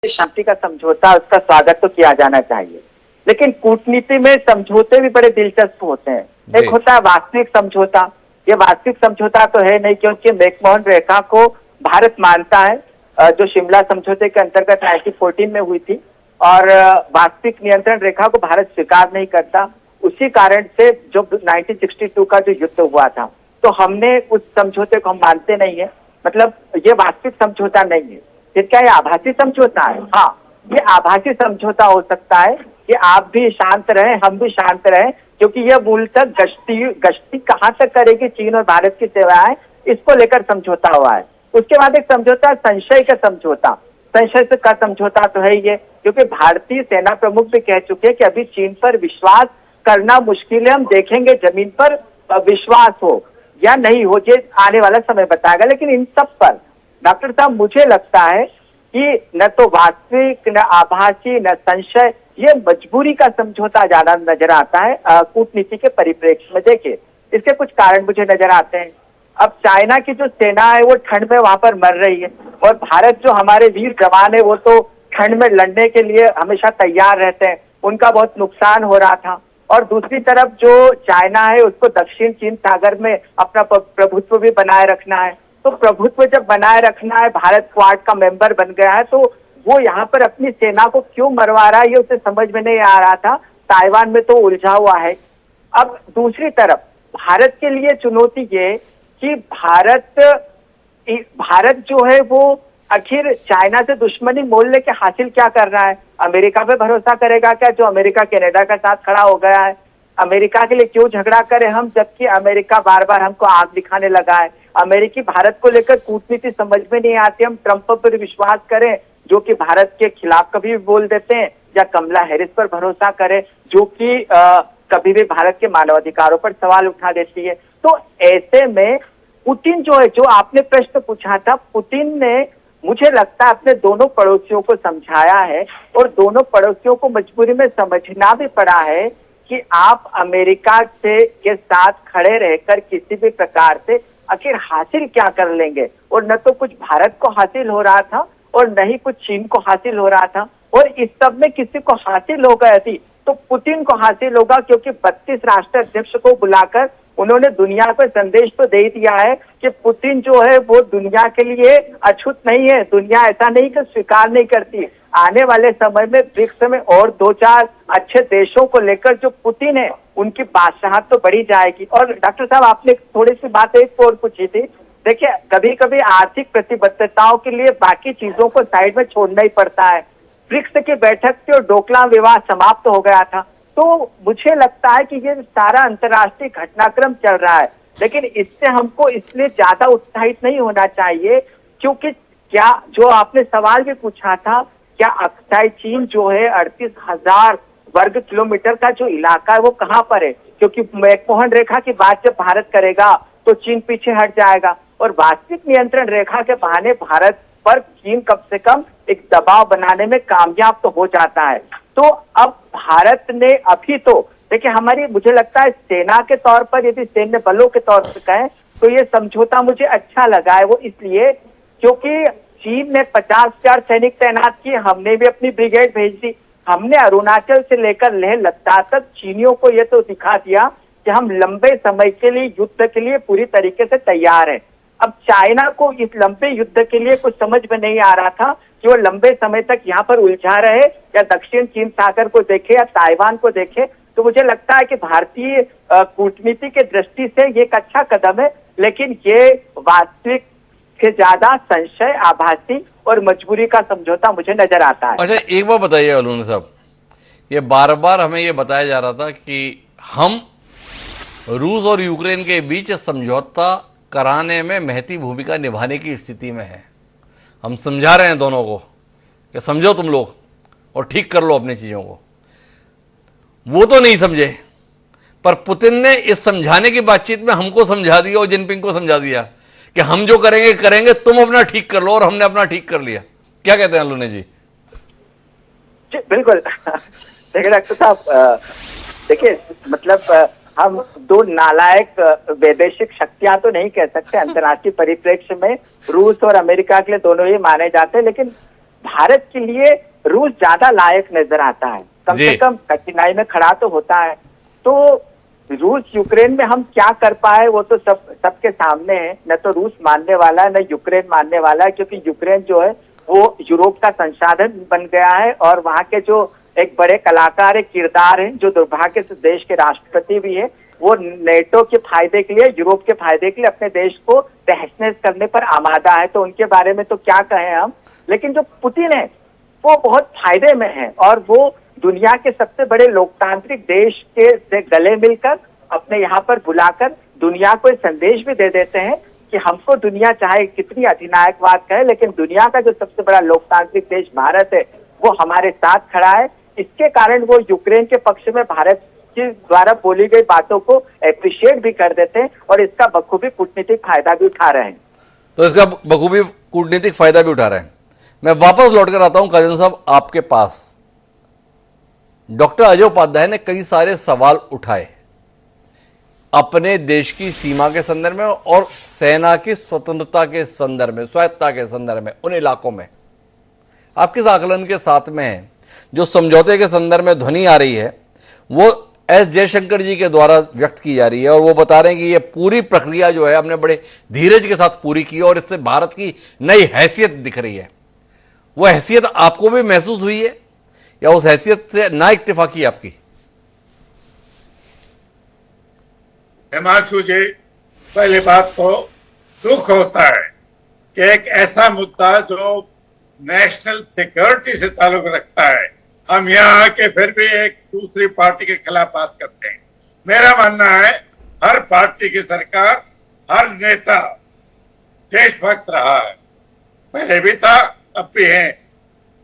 शांति का समझौता, उसका स्वागत तो किया जाना चाहिए, लेकिन कूटनीति में समझौते भी बड़े दिलचस्प होते हैं। एक होता है वास्तविक समझौता। ये वास्तविक समझौता तो है नहीं, क्योंकि मैकमोहन रेखा को भारत मानता है, जो शिमला समझौते के अंतर्गत 1914 में हुई थी। और वास्तविक नियंत्रण रेखा को भारत स्वीकार नहीं करता। उसी कारण से जो 1962 का जो युद्ध हुआ था, तो हमने उस समझौते को हम मानते नहीं है। मतलब ये वास्तविक समझौता नहीं है, फिर क्या ये आभासी समझौता है? हाँ, ये आभासी समझौता हो सकता है कि आप भी शांत रहें, हम भी शांत रहें, क्योंकि ये मूलतः गश्ती कहाँ तक करेगी चीन और भारत की सेवाएं, इसको लेकर समझौता हुआ है। उसके बाद एक समझौता संशय का समझौता, संशय का समझौता तो है ही है, क्योंकि भारतीय सेना प्रमुख भी कह चुके हैं कि अभी चीन पर विश्वास करना मुश्किल है, हम देखेंगे जमीन पर विश्वास हो या नहीं हो, ये आने वाला समय बताएगा। लेकिन इन सब पर डॉक्टर साहब मुझे लगता है कि न तो वास्तविक, न आभासी, न संशय, ये मजबूरी का समझौता ज्यादा नजर आता है कूटनीति के परिप्रेक्ष्य में। देखिए, इसके कुछ कारण मुझे नजर आते हैं। अब चाइना की जो सेना है वो ठंड में वहां पर मर रही है, और भारत जो हमारे वीर जवान है वो तो ठंड में लड़ने के लिए हमेशा तैयार रहते हैं, उनका बहुत नुकसान हो रहा था। और दूसरी तरफ जो चाइना है उसको दक्षिण चीन सागर में अपना प्रभुत्व भी बनाए रखना है। तो प्रभुत्व जब बनाए रखना है, भारत क्वाड का मेंबर बन गया है, तो वो यहाँ पर अपनी सेना को क्यों मरवा रहा है ये उसे समझ में नहीं आ रहा था। ताइवान में तो उलझा हुआ है। अब दूसरी तरफ भारत के लिए चुनौती ये कि भारत जो है वो आखिर चाइना से दुश्मनी मोल लेके हासिल क्या कर रहा है? अमेरिका पे भरोसा करेगा क्या, जो अमेरिका कनाडा का साथ खड़ा हो गया है? अमेरिका के लिए क्यों झगड़ा करें हम, जबकि अमेरिका बार बार हमको आग दिखाने लगा है। अमेरिकी भारत को लेकर कूटनीति समझ में नहीं आती। हम ट्रंप पर विश्वास करें जो कि भारत के खिलाफ कभी भी बोल देते हैं, या कमला हैरिस पर भरोसा करें जो कि कभी भी भारत के मानवाधिकारों पर सवाल उठा देती है। तो ऐसे में पुतिन जो है, जो आपने प्रश्न पूछा था, पुतिन ने मुझे लगता है अपने दोनों पड़ोसियों को समझाया है, और दोनों पड़ोसियों को मजबूरी में समझना भी पड़ा है कि आप अमेरिका से के साथ खड़े रहकर किसी भी प्रकार से आखिर हासिल क्या कर लेंगे। और न तो कुछ भारत को हासिल हो रहा था और न ही कुछ चीन को हासिल हो रहा था, और इस सब में किसी को हासिल हो गई थी तो पुतिन को हासिल होगा, क्योंकि 32 राष्ट्र अध्यक्ष को बुलाकर उन्होंने दुनिया को संदेश तो दे दिया है कि पुतिन जो है वो दुनिया के लिए अछूत नहीं है। दुनिया ऐसा नहीं कि स्वीकार नहीं करती। आने वाले समय में ब्रिक्स में और 2-4 अच्छे देशों को लेकर जो पुतिन है उनकी बादशाहत तो बढ़ी जाएगी। और डॉक्टर साहब, आपने थोड़ी सी बात एक और पूछी थी। देखिए, कभी कभी आर्थिक प्रतिबद्धताओं के लिए बाकी चीजों को साइड में छोड़ना ही पड़ता है। ब्रिक्स की बैठक थी और डोकलाम विवाद समाप्त हो गया था, तो मुझे लगता है कि ये सारा अंतर्राष्ट्रीय घटनाक्रम चल रहा है, लेकिन इससे हमको इसलिए ज्यादा उत्साहित नहीं होना चाहिए, क्योंकि क्या जो आपने सवाल भी पूछा था, क्या अक्साई चीन जो है 38,000 वर्ग किलोमीटर का जो इलाका है वो कहाँ पर है? क्योंकि मैकमोहन रेखा की बात जब भारत करेगा तो चीन पीछे हट जाएगा, और वास्तविक नियंत्रण रेखा के बहाने भारत पर चीन कम से कम एक दबाव बनाने में कामयाब तो हो जाता है। तो अब भारत ने अभी तो देखिए, हमारी मुझे लगता है सेना के तौर पर, यदि सैन्य बलों के तौर पर कहें तो ये समझौता मुझे अच्छा लगा है। वो इसलिए क्योंकि चीन ने 50,000 सैनिक तैनात किए, हमने भी अपनी ब्रिगेड भेज दी। हमने अरुणाचल से लेकर लेह लद्दाख तक चीनियों को ये तो दिखा दिया कि हम लंबे समय के लिए युद्ध के लिए पूरी तरीके से तैयार हैं। अब चाइना को इस लंबे युद्ध के लिए कुछ समझ में नहीं आ रहा था कि वो लंबे समय तक यहाँ पर उलझा रहे, या दक्षिण चीन सागर को देखे या ताइवान को देखे। तो मुझे लगता है कि भारतीय कूटनीति के दृष्टि से ये एक अच्छा कदम है, लेकिन ये वास्तविक से ज्यादा संशय, आभासी और मजबूरी का समझौता मुझे नजर आता है। अच्छा, एक बार बताइए अलोन साहब, ये बार बार हमें ये बताया जा रहा था कि हम रूस और यूक्रेन के बीच समझौता कराने में महती भूमिका निभाने की स्थिति में है। हम समझा रहे हैं दोनों को कि समझो तुम लोग और ठीक कर लो अपनी चीज़ों को। वो तो नहीं समझे, पर पुतिन ने इस समझाने की बातचीत में हमको समझा दिया और जिनपिंग को समझा दिया कि हम जो करेंगे करेंगे, तुम अपना ठीक कर लो, और हमने अपना ठीक कर लिया। क्या कहते हैं अलोने जी? बिल्कुल। देखिए डॉक्टर साहब, देखिए मतलब हम दो नालायक वैदेशिक शक्तियां तो नहीं कह सकते। अंतर्राष्ट्रीय परिप्रेक्ष्य में रूस और अमेरिका के लिए दोनों ही माने जाते हैं, लेकिन भारत के लिए रूस ज्यादा लायक नजर आता है। कम से कम कठिनाई में खड़ा तो होता है। तो रूस यूक्रेन में हम क्या कर पाए वो तो सबके सामने है। न तो रूस मानने वाला है, न यूक्रेन मानने वाला है, क्योंकि यूक्रेन जो है वो यूरोप का संसाधन बन गया है और वहाँ के जो एक बड़े कलाकार एक किरदार हैं, जो दुर्भाग्य से देश के राष्ट्रपति भी है, वो नेटो के फायदे के लिए, यूरोप के फायदे के लिए अपने देश को तहस-नहस करने पर आमादा है। तो उनके बारे में तो क्या कहें हम, लेकिन जो पुतिन है वो बहुत फायदे में है और वो दुनिया के सबसे बड़े लोकतांत्रिक देश के से गले मिलकर अपने यहाँ पर बुलाकर दुनिया को एक संदेश भी दे देते हैं कि हमको दुनिया चाहे कितनी अधिनायकवाद कहे, लेकिन दुनिया का जो सबसे बड़ा लोकतांत्रिक देश भारत है वो हमारे साथ खड़ा है। इसके कारण वो यूक्रेन के पक्ष में भारत के द्वारा बोली गई बातों को एप्रिशिएट भी कर देते हैं और इसका बखूबी कूटनीतिक फायदा भी उठा रहे हैं। तो इसका बखूबी कूटनीतिक फायदा भी उठा रहे हैं। मैं वापस लौट कर आता हूं काजल साहब आपके पास। डॉक्टर अजय उपाध्याय ने कई सारे सवाल उठाए अपने देश की सीमा के संदर्भ में और सेना की स्वतंत्रता के संदर्भ में, स्वायत्तता के संदर्भ में, उन इलाकों में। आप किस आकलन के साथ में हैं? जो समझौते के संदर्भ में ध्वनि आ रही है वो एस जयशंकर जी के द्वारा व्यक्त की जा रही है और वो बता रहे हैं कि ये पूरी प्रक्रिया जो है हमने बड़े धीरज के साथ पूरी की और इससे भारत की नई हैसियत दिख रही है। वो हैसियत आपको भी महसूस हुई है या उस हैसियत से ना इत्तेफाकी आपकी? हिमांशु जी, पहली बात तो दुख होता है कि एक ऐसा मुद्दा जो नेशनल सिक्योरिटी से ताल्लुक रखता है, हम यहाँ आके फिर भी एक दूसरी पार्टी के खिलाफ बात करते हैं। मेरा मानना है हर पार्टी की सरकार, हर नेता देशभक्त रहा है, पहले भी था, अब भी है।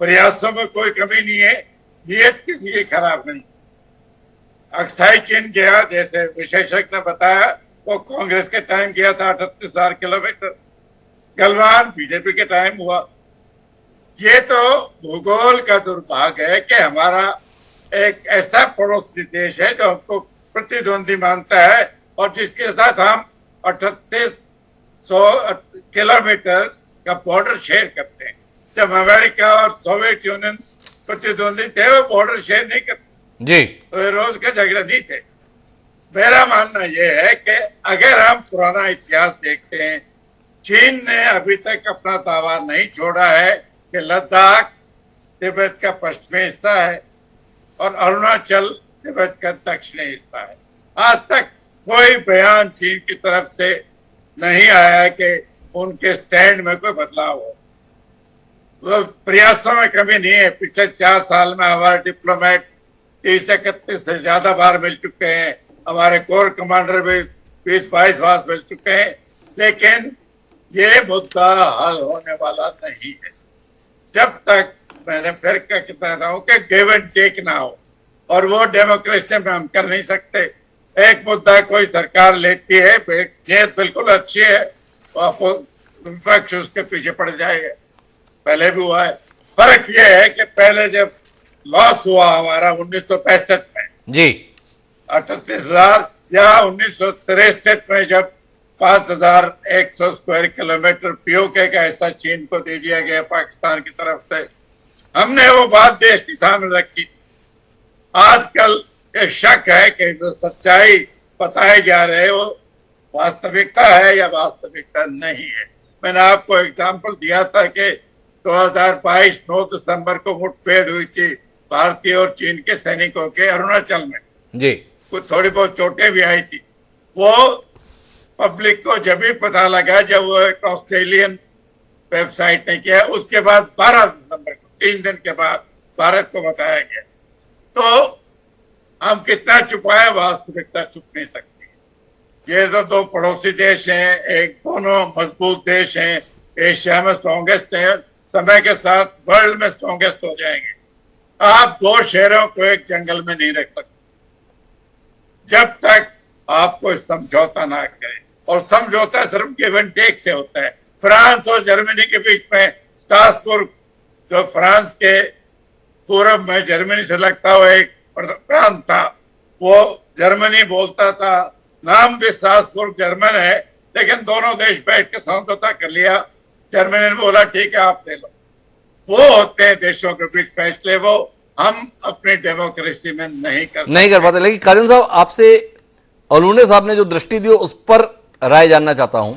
प्रयासों में कोई कमी नहीं है, नियत किसी की खराब नहीं। अक्साई चीन गया, जैसे विशेषज्ञ ने बताया, वो कांग्रेस के टाइम गया था 38,000 किलोमीटर। गलवान बीजेपी के टाइम हुआ। ये तो भूगोल का दुर्भाग्य है कि हमारा एक ऐसा पड़ोसी देश है जो हमको प्रतिद्वंदी मानता है और जिसके साथ हम 3800 किलोमीटर का बॉर्डर शेयर करते हैं। जब अमेरिका और सोवियत यूनियन प्रतिद्वंदी थे वो बॉर्डर शेयर नहीं करते जी, तो ये रोज के झगड़े नहीं थे। मेरा मानना यह है कि अगर हम पुराना इतिहास देखते हैं, चीन ने अभी तक अपना दावा नहीं छोड़ा है कि लद्दाख तिब्बत का पश्चिमी हिस्सा है और अरुणाचल तिब्बत का दक्षिणी हिस्सा है। आज तक कोई बयान चीन की तरफ से नहीं आया कि उनके स्टैंड में कोई बदलाव हो। वो प्रयासों में कमी नहीं है। पिछले 4 साल में हमारे डिप्लोमेट 30-31 से ज्यादा बार मिल चुके हैं, हमारे कोर कमांडर भी 20-22 बार मिल चुके हैं, लेकिन ये मुद्दा हल होने वाला नहीं है जब तक, मैंने फिर कहता रहा हूं कि गिव एंड टेक ना हो, और वो डेमोक्रेसी में हम कर नहीं सकते। एक मुद्दा कोई सरकार लेती है, नीयत बिल्कुल अच्छी है, विपक्ष उसके पीछे पड़ जाएगा, पहले भी हुआ है। फर्क ये है कि पहले जब लॉस हुआ हमारा 1965 में जी 38,000, या 1963 में जब 5,100 स्क्वायर किलोमीटर पीओके का हिस्सा चीन को दे दिया गया पाकिस्तान की तरफ से, हमने वो बात देश के सामने रखी थी। आजकल ये शक है कि जो सच्चाई बताए जा रहे वो वास्तविकता है या वास्तविकता नहीं है। मैंने आपको एग्जाम्पल दिया था कि 2022 9 दिसंबर को मुठभेड़ हुई थी भारतीय और चीन के सैनिकों के अरुणाचल में जी, कुछ थोड़ी बहुत चोटें भी आई थी। वो पब्लिक को जब भी पता लगा जब वो एक ऑस्ट्रेलियन वेबसाइट ने किया, उसके बाद 12 दिसंबर को 3 दिन के बाद भारत को बताया गया। तो हम कितना छुपाए, वास्तविकता छुप नहीं सकती। ये तो 2 पड़ोसी देश हैं, एक दोनों मजबूत देश हैं, एशिया में स्ट्रॉन्गेस्ट है, समय के साथ वर्ल्ड में स्ट्रॉन्गेस्ट हो जाएंगे। आप 2 शहरों को एक जंगल में नहीं रख सकते जब तक आप कोई समझौता ना करें, और समझौता सिर्फ गिव एंड टेक से होता है। फ्रांस और जर्मनी के बीच में स्ट्रासबर्ग, जो फ्रांस के पूर्व में जर्मनी से लगता हुआ एक प्रांत था, वो जर्मनी बोलता था, नाम भी स्ट्रासबर्ग जर्मन है, लेकिन दोनों देश बैठ के समझौता कर लिया। जर्मनी ने बोला ठीक है आप ले लो। वो होते हैं देशों के बीच फैसले, वो हम अपनी डेमोक्रेसी में नहीं कर पाते। लेकिन काजल साहब, आपसे अलूने साहब ने जो दृष्टि दी उस पर राय जानना चाहता हूं।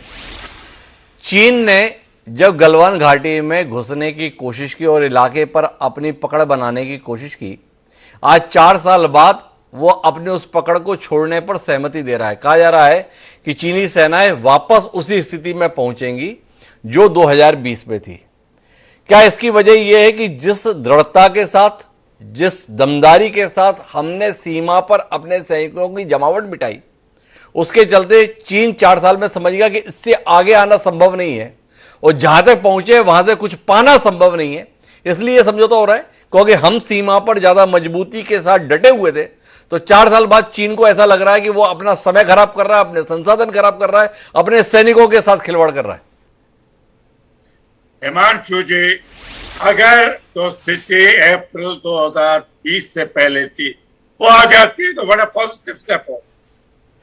चीन ने जब गलवान घाटी में घुसने की कोशिश की और इलाके पर अपनी पकड़ बनाने की कोशिश की, आज 4 साल बाद वो अपने उस पकड़ को छोड़ने पर सहमति दे रहा है। कहा जा रहा है कि चीनी सेनाएं वापस उसी स्थिति में पहुंचेंगी जो 2020 में थी। क्या इसकी वजह यह है कि जिस दृढ़ता के साथ, जिस दमदारी के साथ हमने सीमा पर अपने सैनिकों की जमावट बिठाई, उसके चलते चीन 4 साल में समझ गया कि इससे आगे आना संभव नहीं है और जहां तक पहुंचे वहां से कुछ पाना संभव नहीं है, इसलिए यह समझौता हो रहा है? क्योंकि हम सीमा पर ज्यादा मजबूती के साथ डटे हुए थे, तो 4 साल बाद चीन को ऐसा लग रहा है कि वो अपना समय खराब कर रहा है, अपने संसाधन खराब कर रहा है, अपने सैनिकों के साथ खिलवाड़ कर रहा है। हिमांशु जी, अगर तो स्थिति अप्रैल 2020 से पहले थी वो आ जाती तो बड़ा पॉजिटिव स्टेप हो,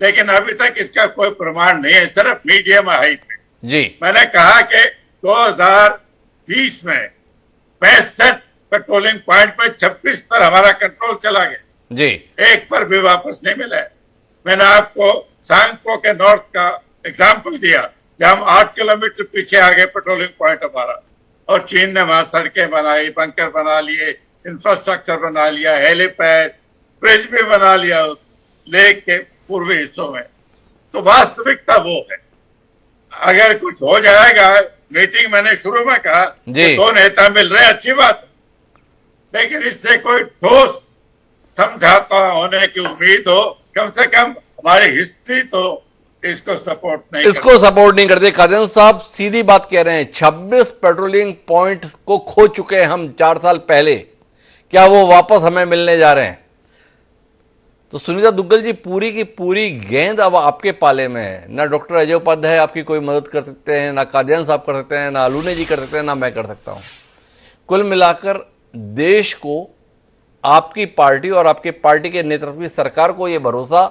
लेकिन अभी तक इसका कोई प्रमाण नहीं है, सिर्फ मीडिया में हाइप है। जी, मैंने कहा कि 2020 में 65 पेट्रोलिंग पॉइंट पे 26 पर हमारा कंट्रोल चला गया जी, एक पर भी वापस नहीं मिला है। मैंने आपको सांगपो के नॉर्थ का एग्जाम्पल दिया जहां हम 8 किलोमीटर पीछे आ गए पेट्रोलिंग पॉइंट हमारा, और चीन ने वहां सड़कें बनाई, बंकर बना लिए, इंफ्रास्ट्रक्चर बना लिया, हेलीपैड, ब्रिज भी बना लिया लेक के पूर्वी हिस्सों में। तो वास्तविकता वो है। अगर कुछ हो जाएगा, मीटिंग मैंने शुरू में कहा कि 2 नेता मिल रहे, अच्छी बात है, लेकिन इससे कोई ठोस समझौता होने की उम्मीद हो, कम से कम हमारी हिस्ट्री तो इसको सपोर्ट नहीं करते। कादियान साहब सीधी बात कह रहे हैं, 26 पेट्रोलिंग पॉइंट को खो चुके हैं हम 4 साल पहले, क्या वो वापस हमें मिलने जा रहे हैं? तो सुनीता दुग्गल जी, पूरी की पूरी गेंद अब आपके पाले में है। ना डॉक्टर अजय उपाध्याय आपकी कोई मदद कर सकते हैं, ना कादियान साहब कर सकते हैं, ना अलूने जी कर सकते हैं, ना मैं कर सकता हूं। कुल मिलाकर देश को, आपकी पार्टी और आपके पार्टी के नेतृत्व की सरकार को यह भरोसा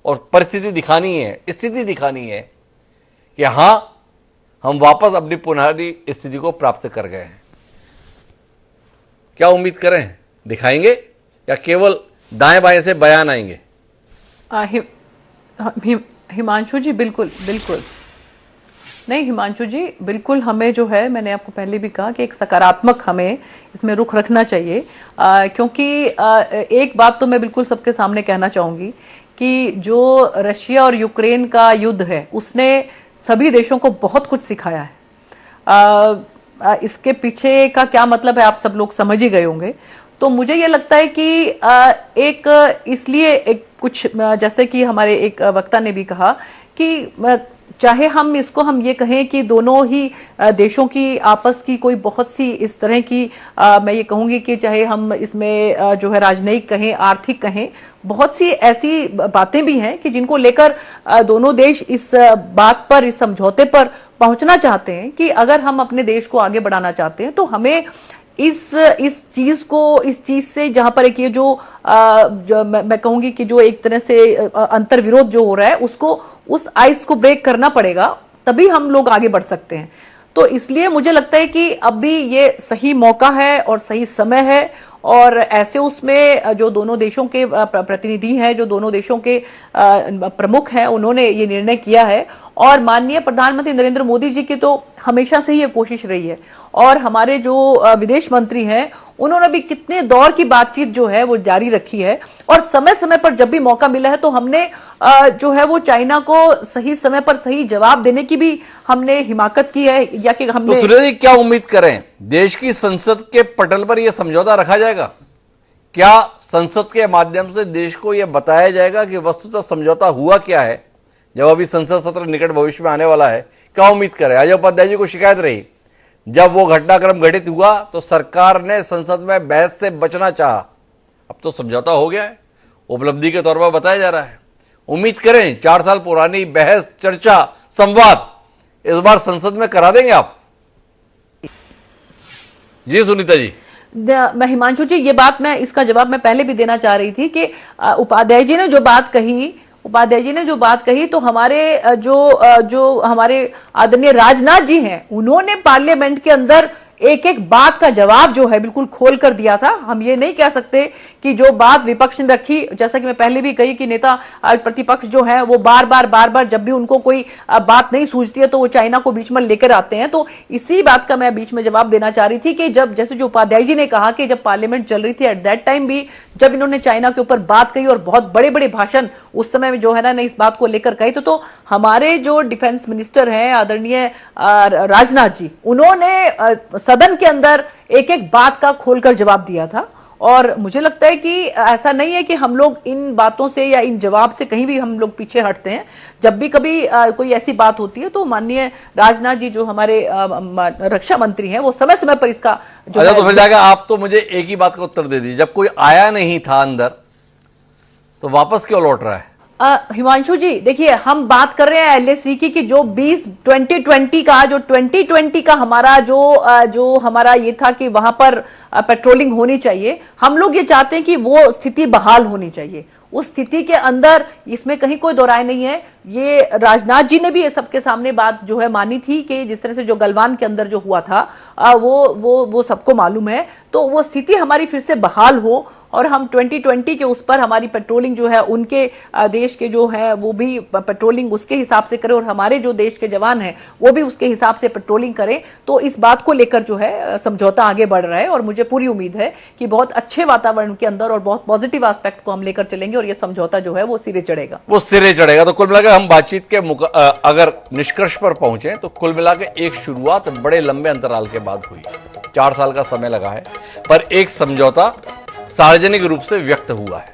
और परिस्थिति दिखानी है, स्थिति दिखानी है कि हां, हम वापस अपनी पुनरी स्थिति को प्राप्त कर गए हैं। क्या उम्मीद करें? दिखाएंगे या केवल दाएं बाएं से बयान आएंगे? हिमांशु जी, बिल्कुल बिल्कुल नहीं। हिमांशु जी, बिल्कुल हमें जो है, मैंने आपको पहले भी कहा कि एक सकारात्मक हमें इसमें रुख रखना चाहिए, क्योंकि एक बात तो मैं बिल्कुल सबके सामने कहना चाहूंगी कि जो रशिया और यूक्रेन का युद्ध है उसने सभी देशों को बहुत कुछ सिखाया है। इसके पीछे का क्या मतलब है आप सब लोग समझ ही गए होंगे। तो मुझे ये लगता है कि एक इसलिए एक कुछ, जैसे कि हमारे एक वक्ता ने भी कहा कि चाहे हम ये कहें कि दोनों ही देशों की आपस की कोई बहुत सी इस तरह की, मैं ये कहूंगी कि चाहे हम इसमें जो है राजनयिक कहें, आर्थिक कहें, बहुत सी ऐसी बातें भी हैं कि जिनको लेकर दोनों देश इस बात पर, इस समझौते पर पहुंचना चाहते हैं कि अगर हम अपने देश को आगे बढ़ाना चाहते हैं तो हमें इस चीज से, जहां पर एक ये जो मैं कहूंगी कि जो एक तरह से अंतर विरोध जो हो रहा है, उसको, उस आइस को ब्रेक करना पड़ेगा, तभी हम लोग आगे बढ़ सकते हैं। तो इसलिए मुझे लगता है कि अभी ये सही मौका है और सही समय है, और ऐसे उसमें जो दोनों देशों के प्रतिनिधि हैं, जो दोनों देशों के प्रमुख हैं, उन्होंने ये निर्णय किया है। और माननीय प्रधानमंत्री नरेंद्र मोदी जी की तो हमेशा से ही ये कोशिश रही है, और हमारे जो विदेश मंत्री हैं उन्होंने भी कितने दौर की बातचीत जो है वो जारी रखी है, और समय समय पर जब भी मौका मिला है तो हमने जो है वो चाइना को सही समय पर सही जवाब देने की भी हमने हिमाकत की है, या कि हमने। तो सुरेश जी, क्या उम्मीद करें? देश की संसद के पटल पर यह समझौता रखा जाएगा? क्या संसद के माध्यम से देश को यह बताया जाएगा कि वस्तुतः समझौता हुआ क्या है, जब अभी संसद सत्र निकट भविष्य में आने वाला है? क्या उम्मीद करें? अजय उपाध्याय जी को शिकायत रही, जब वो घटनाक्रम घटित हुआ तो सरकार ने संसद में बहस से बचना चाहा, अब तो समझौता हो गया है, उपलब्धि के तौर पर बताया जा रहा है। उम्मीद करें 4 साल पुरानी बहस, चर्चा, संवाद इस बार संसद में करा देंगे आप? जी सुनीता जी। मैं हिमांशु जी, ये बात, मैं इसका जवाब मैं पहले भी देना चाह रही थी कि उपाध्याय जी ने जो बात कही तो हमारे जो हमारे आदरणीय राजनाथ जी हैं, उन्होंने पार्लियामेंट के अंदर एक एक बात का जवाब जो है बिल्कुल खोल कर दिया था। हम ये नहीं कह सकते कि जो बात विपक्ष ने रखी, जैसा कि मैं पहले भी कही कि नेता प्रतिपक्ष जो है वो बार बार जब भी उनको कोई बात नहीं सूझती है तो वो चाइना को बीच में लेकर आते हैं। तो इसी बात का मैं बीच में जवाब देना चाह रही थी कि जब, जैसे जो उपाध्याय जी ने कहा कि जब पार्लियामेंट चल रही थी एट दैट टाइम भी जब इन्होंने चाइना के ऊपर बात कही और बहुत बड़े बड़े भाषण उस समय में जो है ना इस बात को लेकर कही, तो हमारे जो डिफेंस मिनिस्टर हैं आदरणीय राजनाथ जी, उन्होंने सदन के अंदर एक एक बात का खोलकर जवाब दिया था। और मुझे लगता है कि ऐसा नहीं है कि हम लोग इन बातों से या इन जवाब से कहीं भी हम लोग पीछे हटते हैं। जब भी कभी कोई ऐसी बात होती है तो माननीय राजनाथ जी जो हमारे रक्षा मंत्री हैं वो समय समय पर इसका जो अच्छा, तो फिर जाकर आप तो मुझे एक ही बात का उत्तर दे दीजिए, जब कोई आया नहीं था अंदर तो वापस क्यों लौट रहा है? हिमांशु जी देखिए, हम बात कर रहे हैं एलएसी की जो 2020 का हमारा जो हमारा ये था कि वहां पर पेट्रोलिंग होनी चाहिए। हम लोग ये चाहते हैं कि वो स्थिति बहाल होनी चाहिए। उस स्थिति के अंदर इसमें कहीं कोई दो राय नहीं है। ये राजनाथ जी ने भी ये सबके सामने बात जो है मानी थी कि जिस तरह से जो गलवान के अंदर जो हुआ था वो सबको मालूम है। तो वो स्थिति हमारी फिर से बहाल हो और हम 2020 के उस पर हमारी पेट्रोलिंग जो है उनके देश के जो है वो भी पेट्रोलिंग उसके हिसाब से करें और हमारे जो देश के जवान हैं वो भी उसके हिसाब से पेट्रोलिंग करें। तो इस बात को लेकर जो है समझौता आगे बढ़ रहा है और मुझे पूरी उम्मीद है कि बहुत अच्छे वातावरण के अंदर और बहुत पॉजिटिव एस्पेक्ट को हम लेकर चलेंगे और ये समझौता जो है वो सिरे चढ़ेगा। तो कुल मिलाकर हम बातचीत के अगर निष्कर्ष पर पहुंचे तो कुल मिलाकर एक शुरुआत बड़े लंबे अंतराल के बाद हुई, 4 साल का समय लगा है, पर एक समझौता सार्वजनिक रूप से व्यक्त हुआ है।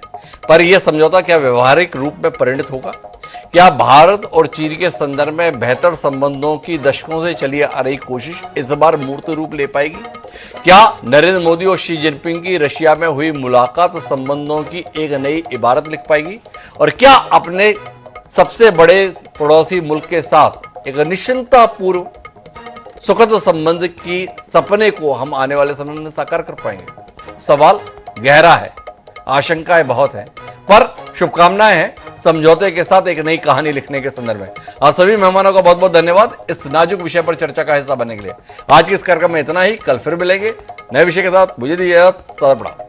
पर यह समझौता क्या व्यवहारिक रूप में परिणत होगा? क्या भारत और चीन के संदर्भ में बेहतर संबंधों की दशकों से चली आ रही कोशिश इस बार मूर्त रूप ले पाएगी? क्या नरेंद्र मोदी और शी जिनपिंग की रशिया में हुई मुलाकात संबंधों की एक नई इबारत लिख पाएगी? और क्या अपने सबसे बड़े पड़ोसी मुल्क के साथ एक निश्चिंतापूर्व सुखद संबंध की सपने को हम आने वाले समय में साकार कर पाएंगे? सवाल गहरा है, आशंकाएं बहुत हैं, पर शुभकामनाएं हैं समझौते के साथ एक नई कहानी लिखने के संदर्भ में। आप सभी मेहमानों का बहुत बहुत धन्यवाद इस नाजुक विषय पर चर्चा का हिस्सा बनने के लिए। आज के इस कार्यक्रम में इतना ही, कल फिर मिलेंगे नए विषय के साथ। मुझे दीजिए इजाजत, सदा प्रणाम।